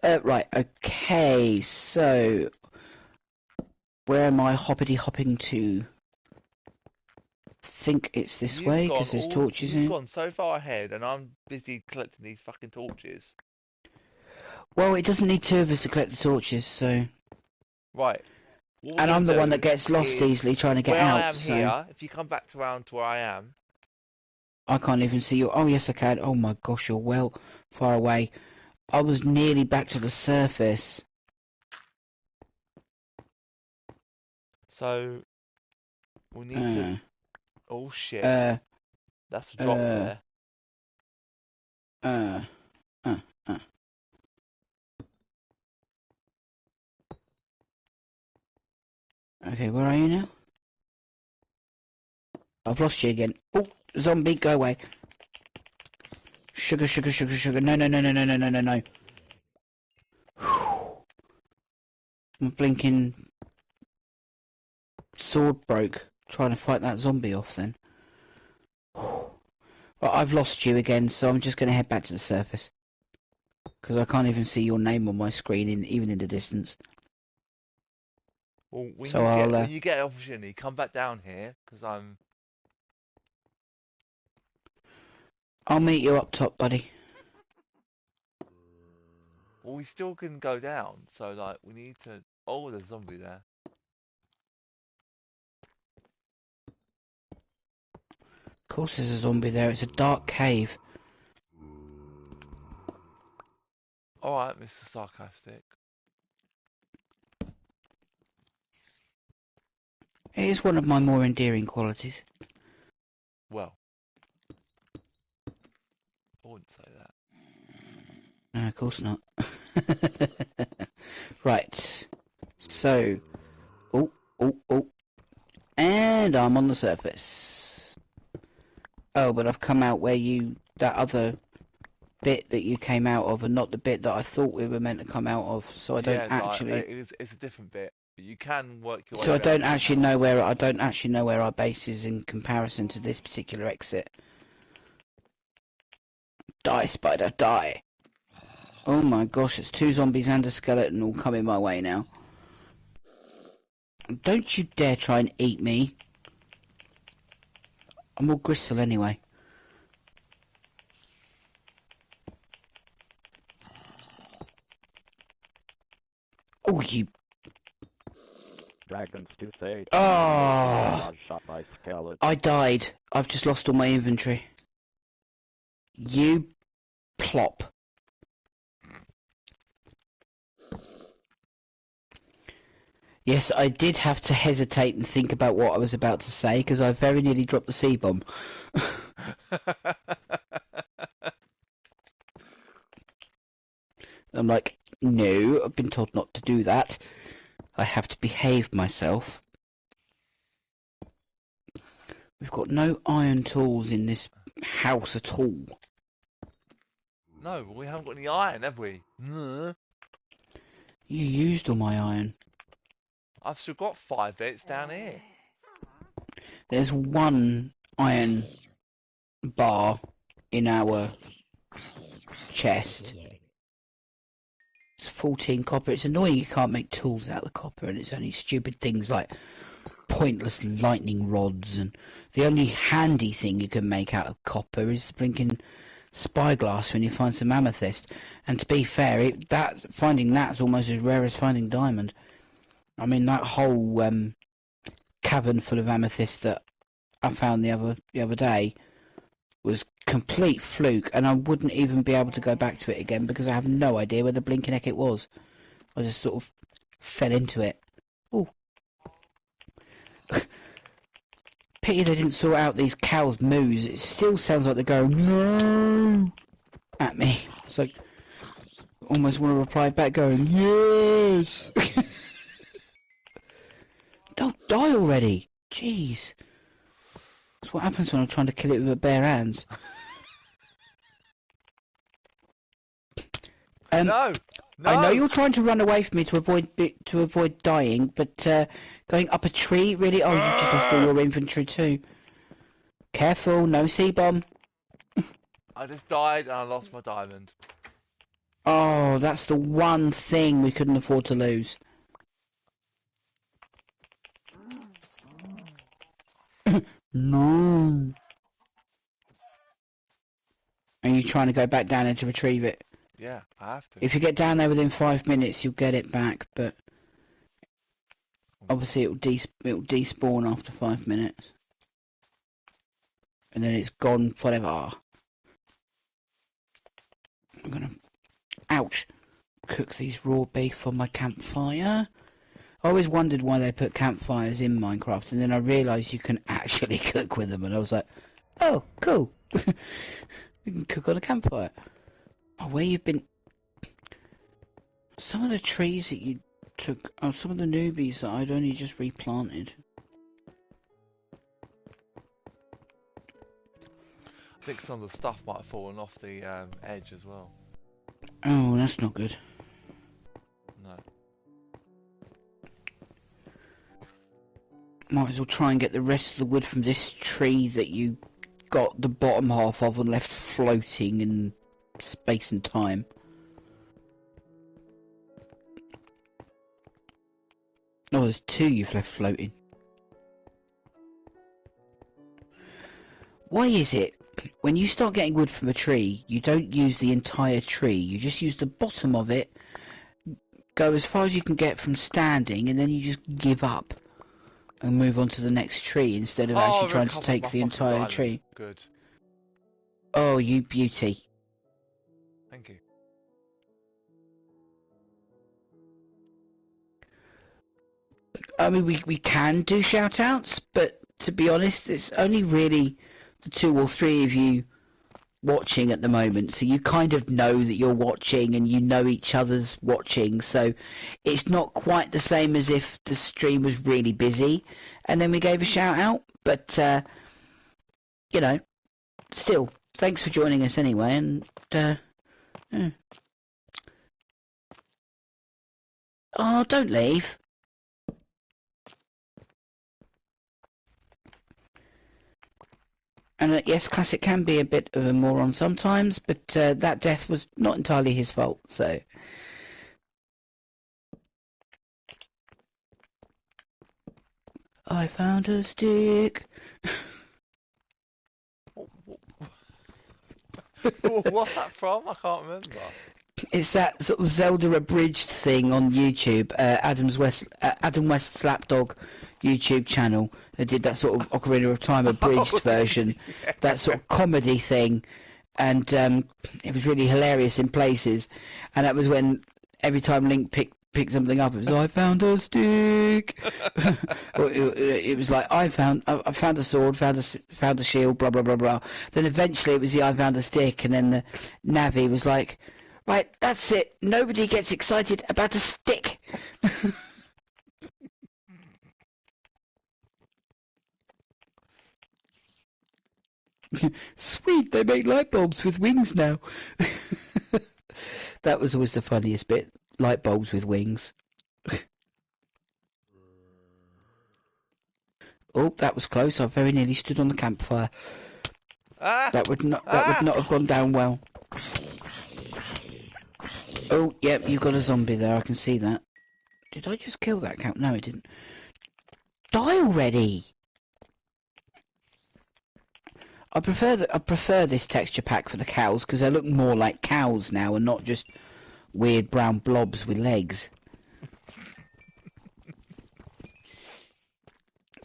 Right, okay, so where am I hopping to? I think it's this way, because there's torches in it. You've gone so far ahead, and I'm busy collecting these fucking torches. Well, it doesn't need two of us to collect the torches, so... Right. And I'm the one that gets lost easily trying to get out, where I am here, if you come back around to where I am... I can't even see you. Oh, yes, I can. Oh, my gosh, you're well far away. I was nearly back to the surface. So... we need to... Oh, shit. That's a drop there. Okay, where are you now? I've lost you again. Oh, zombie, go away. Sugar. No. My blinking sword broke trying to fight that zombie off then. Well, I've lost you again, so I'm just going to head back to the surface. Because I can't even see your name on my screen, even in the distance. Well, when you get an opportunity, come back down here, because I'll meet you up top, buddy. Well, we still can go down, so, like, we need to... Oh, there's a zombie there. Of course there's a zombie there. It's a dark cave. Alright, Mr. Sarcastic. It is one of my more endearing qualities. Well, I wouldn't say that. No, of course not. Right. So. Oh. And I'm on the surface. Oh, but I've come out where that other bit that you came out of, and not the bit that I thought we were meant to come out of. So I don't actually. It's a different bit. But you can work your way. So I don't actually know where our base is in comparison to this particular exit. Die, spider, die! Oh my gosh, it's 2 zombies and a skeleton all coming my way now. Don't you dare try and eat me. I'm all gristle anyway. Oh, you... DragonsTooth8989. Oh! Shot by skeleton. I died. I've just lost all my inventory. You plop. Yes, I did have to hesitate and think about what I was about to say, because I very nearly dropped the C-bomb. I'm like, no, I've been told not to do that. I have to behave myself. We've got no iron tools in this house at all. No, we haven't got any iron, have we? No. You used all my iron. I've still got 5 bits down here. There's 1 iron bar in our chest. It's 14 copper. It's annoying you can't make tools out of the copper, and it's only stupid things like pointless lightning rods, and the only handy thing you can make out of copper is blinking spyglass when you find some amethyst. And to be fair, finding that's almost as rare as finding diamond. I mean, that whole cavern full of amethyst that I found the other day was complete fluke, and I wouldn't even be able to go back to it again because I have no idea where the blinking heck it was. I just sort of fell into it. Ooh. Pity they didn't sort out these cows' moos. It still sounds like they're going no at me. It's like almost want to reply back going yes. Don't die already. Jeez. That's what happens when I'm trying to kill it with a bare hands. No. I know you're trying to run away from me to avoid dying, but going up a tree, really? Oh, you've just lost all your inventory too. Careful, no C-bomb. I just died and I lost my diamond. Oh, that's the one thing we couldn't afford to lose. No. Are you trying to go back down there to retrieve it? Yeah, I have to. If you get down there within 5 minutes, you'll get it back, but obviously it'll despawn after 5 minutes. And then it's gone forever. I'm gonna, ouch, cook these raw beef on my campfire. I always wondered why they put campfires in Minecraft, and then I realised you can actually cook with them, and I was like, oh, cool. You can cook on a campfire. Oh, where you've been... Some of the trees that you took... Oh, some of the newbies that I'd only just replanted. I think some of the stuff might have fallen off the edge as well. Oh, that's not good. No. Might as well try and get the rest of the wood from this tree that you got the bottom half of and left floating in space and time. Oh, there's 2 you've left floating. Why is it, when you start getting wood from a tree, you don't use the entire tree, you just use the bottom of it, go as far as you can get from standing, and then you just give up and move on to the next tree instead of actually trying to take the entire tree. Good. Oh, you beauty. Thank you. I mean, we can do shout-outs, but to be honest, it's only really the 2 or 3 of you watching at the moment, so you kind of know that you're watching and you know each other's watching, so it's not quite the same as if the stream was really busy and then we gave a shout-out, but, you know, still, thanks for joining us anyway, and, yeah. Oh, don't leave. And yes, Classic can be a bit of a moron sometimes, but that death was not entirely his fault, so... I found a stick. What's that from? I can't remember. It's that sort of Zelda abridged thing on YouTube, Adam West's Lapdog YouTube channel. They did that sort of Ocarina of Time abridged version, yeah. That sort of comedy thing, and it was really hilarious in places. And that was when every time Link picked something up, it was I found a stick. Or it was like I found a sword, found a shield, blah blah blah blah. Then eventually it was the I found a stick, and then the Navi was like, right, that's it. Nobody gets excited about a stick. Sweet, they make light bulbs with wings now. That was always the funniest bit. Light bulbs with wings. Oh, that was close. I very nearly stood on the campfire. That would not have gone down well. Oh, yep, you've got a zombie there. I can see that. Did I just kill that cow? No, it didn't. Die already! I prefer this texture pack for the cows because they look more like cows now and not just weird brown blobs with legs.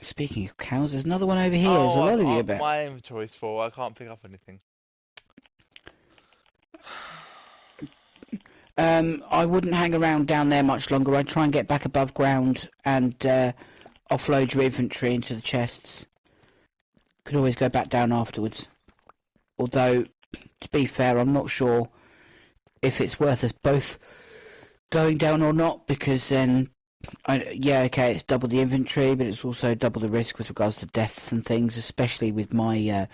Speaking of cows, there's another one over here. There's a lot of you about. My inventory's full. I can't pick up anything. I wouldn't hang around down there much longer. I'd try and get back above ground and offload your inventory into the chests. Could always go back down afterwards. Although, to be fair, I'm not sure if it's worth us both going down or not, because then, yeah, okay, it's double the inventory, but it's also double the risk with regards to deaths and things, especially with my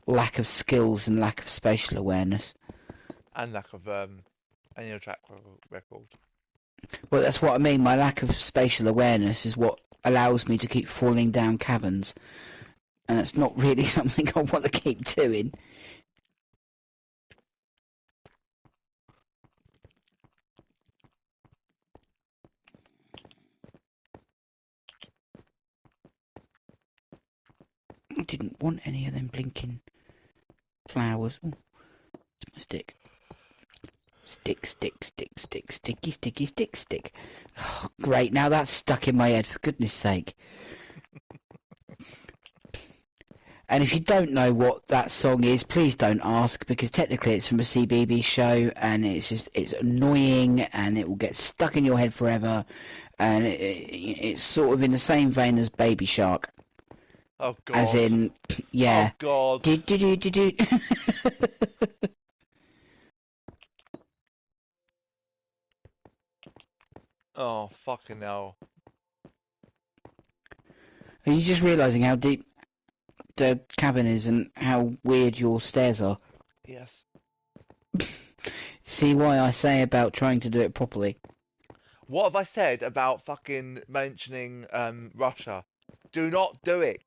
lack of skills and lack of spatial awareness. And lack of annual track record. Well, that's what I mean. My lack of spatial awareness is what allows me to keep falling down caverns. And that's not really something I want to keep doing. I didn't want any of them blinking flowers. Oh, it's my stick. Stick, stick, stick, stick, sticky, sticky, stick, stick. Oh, great, now that's stuck in my head, for goodness sake. And if you don't know what that song is, please don't ask, because technically it's from a CBeebies show, and it's annoying, and it will get stuck in your head forever, and it's sort of in the same vein as Baby Shark. Oh God. As in, yeah. Oh God. Oh fucking hell. Are you just realising how deep the cabin is and how weird your stairs are? Yes. See why I say about trying to do it properly. What have I said about fucking mentioning Russia? Do not do it.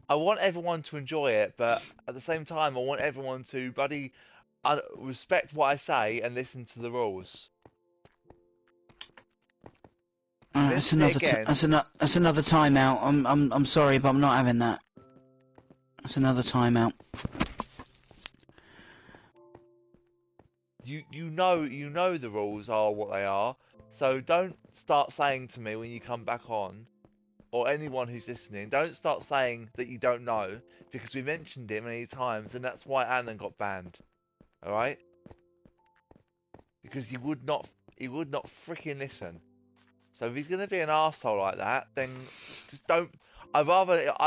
I want everyone to enjoy it, but at the same time, I want everyone to bloody respect what I say and listen to the rules. That's another timeout. I'm sorry, but I'm not having that. That's another timeout. You know the rules are what they are, so don't start saying to me when you come back on, or anyone who's listening, don't start saying that you don't know, because we mentioned it many times, and that's why Alan got banned. Alright? Because he would not freaking listen. So if he's going to be an arsehole like that, then just don't... I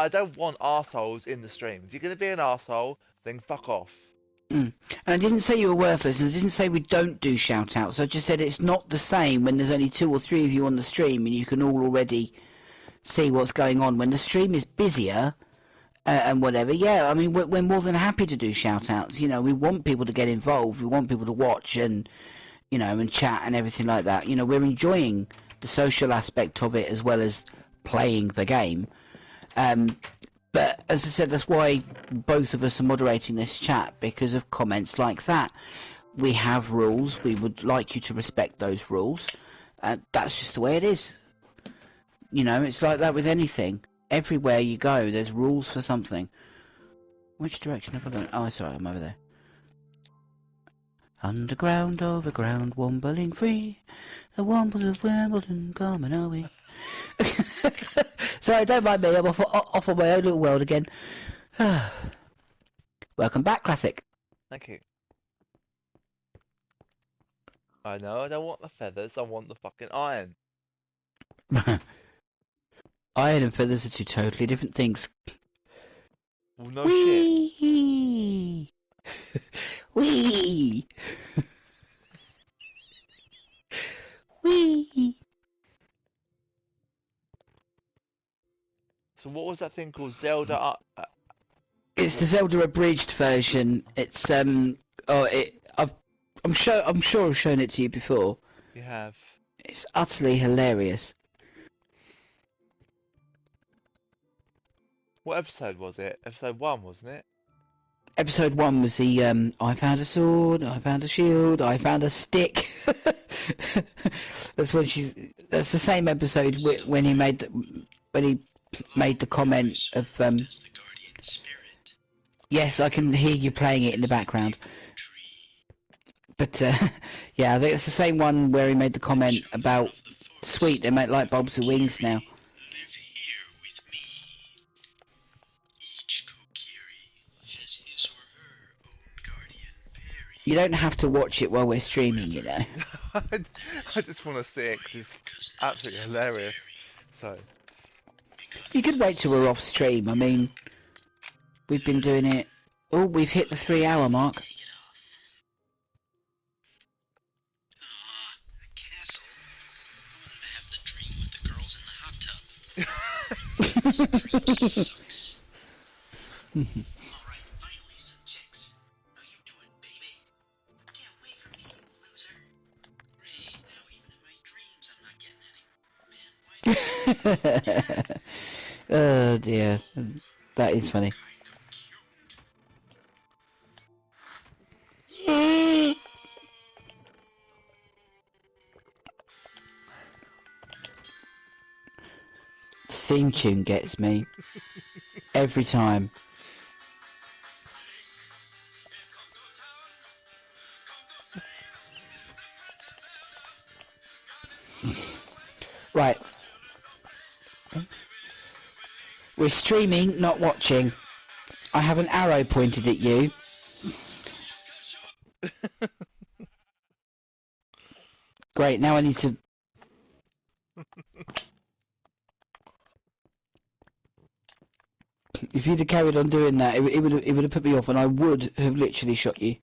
don't want arseholes in the stream. If you're going to be an arsehole, then fuck off. And I didn't say you were worthless, and I didn't say we don't do shout-outs. I just said it's not the same when there's only 2 or 3 of you on the stream, and you can all already see what's going on. When the stream is busier, and whatever, yeah, I mean, we're more than happy to do shout-outs. You know, we want people to get involved. We want people to watch and, you know, and chat and everything like that. You know, we're enjoying the social aspect of it as well as playing the game. But as I said, that's why both of us are moderating this chat, because of comments like that. We have rules. We would like you to respect those rules. That's just the way it is. You know, it's like that with anything. Everywhere you go, there's rules for something. Which direction have I gone? Oh, sorry, I'm over there. Underground, overground, wombling free. The wombles of Wimbledon coming our way. Sorry, don't mind me. I'm off on my own little world again. Welcome back, Classic. Thank you. I know, I don't want the feathers, I want the fucking iron. Iron and feathers are 2 totally different things. Well, no shit. Wee! Wee! So what was that thing called? Zelda? It's the Zelda abridged version. It's I'm sure I've shown it to you before. You have. It's utterly hilarious. What episode was it? Episode 1, wasn't it? Episode 1 was the I found a sword, I found a shield, I found a stick. That's the same episode when he made the comment of yes, I can hear you playing it in the background. But yeah, I think it's the same one where he made the comment about sweet, they make light bulbs with wings now. You don't have to watch it while we're streaming, you know. I just want to see it because it's absolutely hilarious. So you could wait till we're off stream. I mean, we've been doing it. Oh, we've hit the 3-hour mark. Oh dear, that is funny. Theme tune gets me every time. Right. We're streaming, not watching. I have an arrow pointed at you. Great, now I need to... If you'd have carried on doing that, it would have put me off, and I would have literally shot you.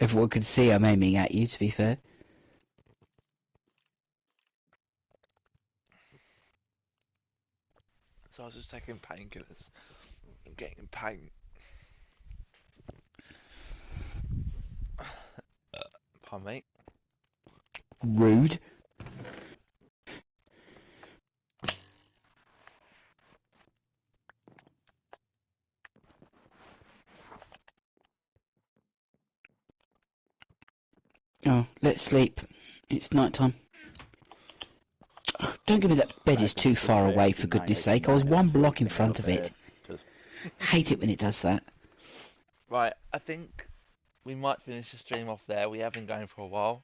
Everyone could see I'm aiming at you, to be fair. so I was just taking painkillers. I'm getting in pain. Pardon me. Rude. Oh, let's sleep. It's night time. Oh, don't give me that bed is too far away, for goodness sake. I was one block in front of it. Hate it when it does that. Right, I think we might finish the stream off there. We have been going for a while.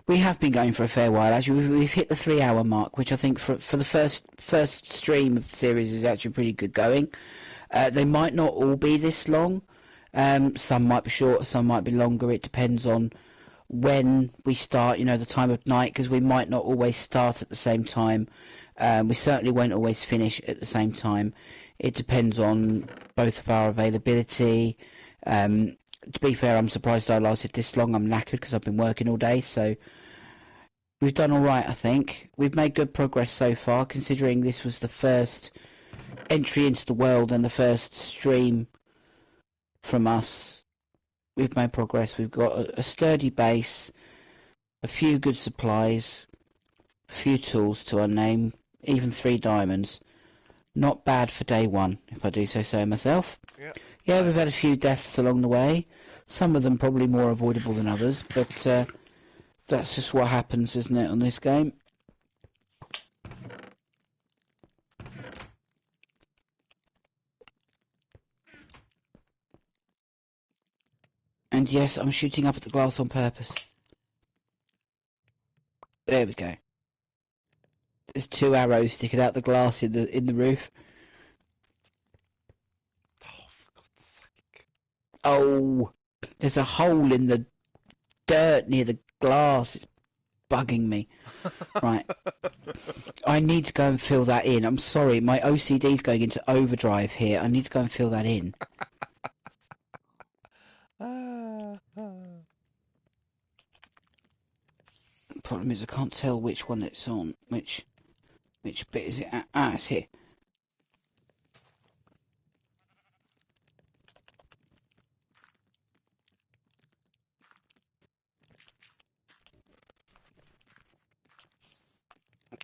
We have been going for a fair while. Actually, we've hit the 3-hour mark, which I think for the first stream of the series is actually pretty good going. They might not all be this long. Some might be shorter, some might be longer. It depends on when we start, you know, the time of night, because we might not always start at the same time. We certainly won't always finish at the same time. It depends on both of our availability. To be fair, I'm surprised I lasted this long. I'm knackered because I've been working all day, so we've done alright, I think. We've made good progress so far, considering this was the first entry into the world and the first stream from us. We've made progress. We've got a sturdy base, a few good supplies, a few tools to our name, even 3 diamonds. Not bad for day 1, if I do say myself. Yep. Yeah, we've had a few deaths along the way. Some of them probably more avoidable than others, but that's just what happens, isn't it, on this game? And yes, I'm shooting up at the glass on purpose. There we go. There's 2 arrows sticking out the glass in the roof. Oh, for God's sake. Oh, there's a hole in the dirt near the glass. It's bugging me. Right. I need to go and fill that in. I'm sorry, my OCD's going into overdrive here. I need to go and fill that in. Problem is I can't tell which one it's on. Which bit is it at? Ah, it's here.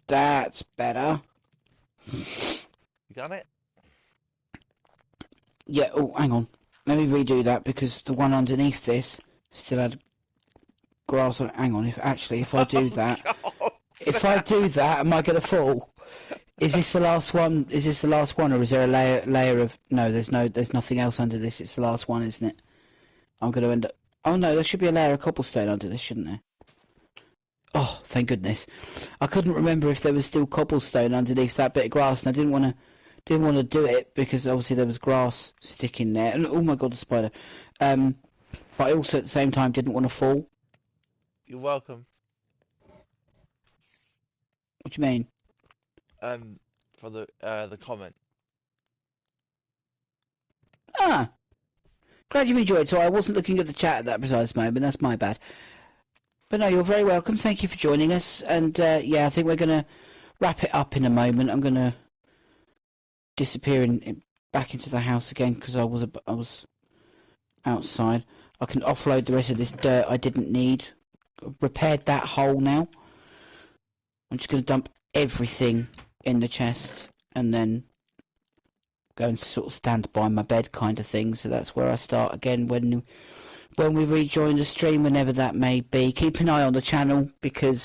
That's better. You done it? Yeah, oh, hang on. Let me redo that because the one underneath this still had grass on it. Hang on, if I do that... If I do that, am I going to fall? Is this the last one? Is this the last one, or is there a layer of... No, there's nothing else under this. It's the last one, isn't it? I'm going to end up... Oh no, there should be a layer of cobblestone under this, shouldn't there? Oh, thank goodness. I couldn't remember if there was still cobblestone underneath that bit of grass, and I didn't want to do it because obviously there was grass sticking there. And oh my god, the spider. But I also at the same time didn't want to fall. You're welcome. What do you mean? For the comment. Ah, glad you enjoyed. So I wasn't looking at the chat at that precise moment. That's my bad. But no, you're very welcome. Thank you for joining us. And yeah, I think we're gonna wrap it up in a moment. I'm gonna disappear back into the house again because I was outside. I can offload the rest of this dirt I didn't need. I've repaired that hole now. I'm just going to dump everything in the chest and then go and sort of stand by my bed kind of thing. So that's where I start again when we rejoin the stream, whenever that may be. Keep an eye on the channel because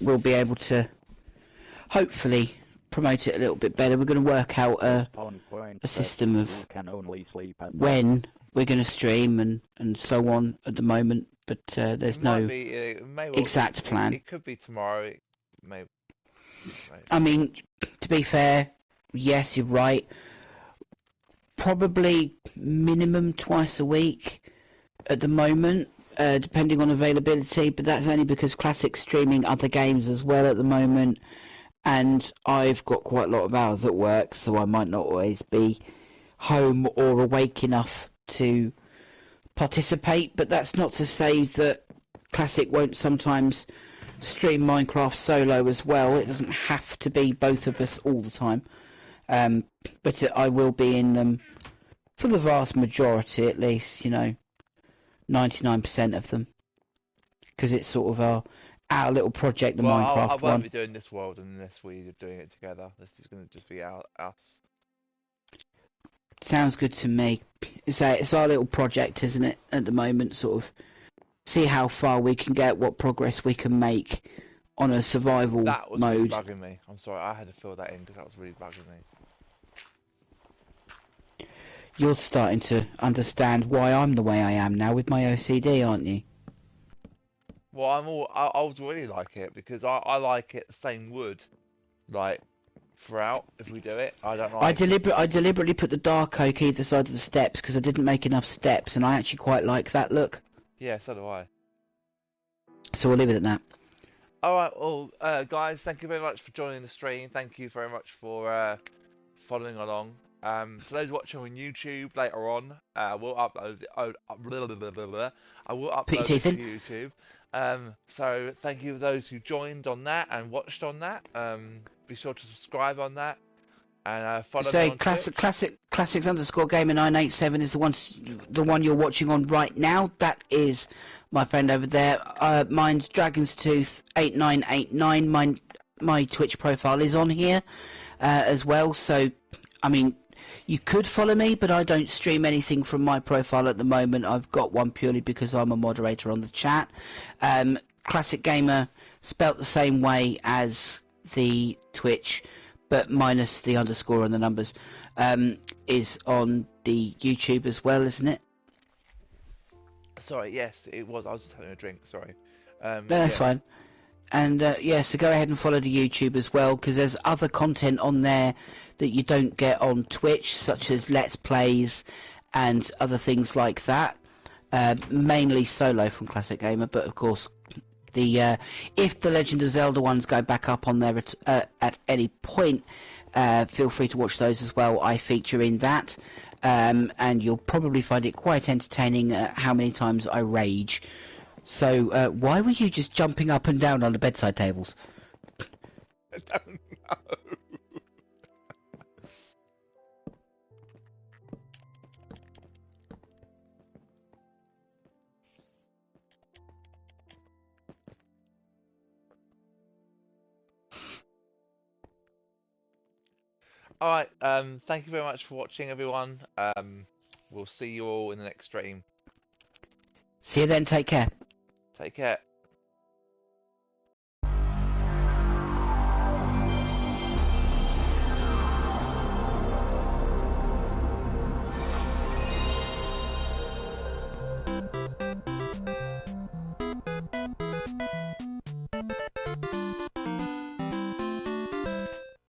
we'll be able to hopefully promote it a little bit better. We're going to work out a system of when we're going to stream and so on at the moment, but there's no exact plan. It could be tomorrow. I mean, to be fair, yes, you're right. Probably minimum twice a week at the moment, depending on availability, but that's only because Classic's streaming other games as well at the moment, and I've got quite a lot of hours at work, so I might not always be home or awake enough to participate. But that's not to say that Classic won't sometimes stream Minecraft solo as well. It doesn't have to be both of us all the time, but I will be in them for the vast majority, at least, you know, 99% of them, because it's sort of our little project, the Minecraft one. I won't be doing this world unless we're doing it together. This is going to just be us. Sounds good to me. It's our little project, isn't it, at the moment, sort of see how far we can get, what progress we can make on a survival mode. That was really bugging me. I'm sorry, I had to fill that in because that was really bugging me. You're starting to understand why I'm the way I am now with my OCD, aren't you? Well, I was really like it because I like it the same wood, like throughout. If we do it, I don't like. I deliberately put the dark oak either side of the steps because I didn't make enough steps, and I actually quite like that look. Yeah, so do I. So we'll leave it at that. Alright, well, guys, thank you very much for joining the stream. Thank you very much for following along. For those watching on YouTube later on, we'll upload it. I will upload it to YouTube. So thank you to those who joined on that and watched on that. Be sure to subscribe on that. And follow me on Twitch. Classics_gamer987 is the one you're watching on right now. That is my friend over there. Mine's DragonsTooth8989. My Twitch profile is on here as well. So, I mean, you could follow me, but I don't stream anything from my profile at the moment. I've got one purely because I'm a moderator on the chat. Classic Gamer, spelt the same way as the Twitch, but minus the underscore and the numbers, is on the YouTube as well, isn't it? Sorry, yes, it was. I was just having a drink, sorry. That's fine. And yeah, so go ahead and follow the YouTube as well, because there's other content on there that you don't get on Twitch, such as Let's Plays and other things like that. Mainly solo from Classic Gamer, but of course, if the Legend of Zelda ones go back up on there at any point, feel free to watch those as well. I feature in that, and you'll probably find it quite entertaining how many times I rage. So why were you just jumping up and down on the bedside tables? I don't know. Alright, thank you very much for watching, everyone. We'll see you all in the next stream. See you then, take care. Take care.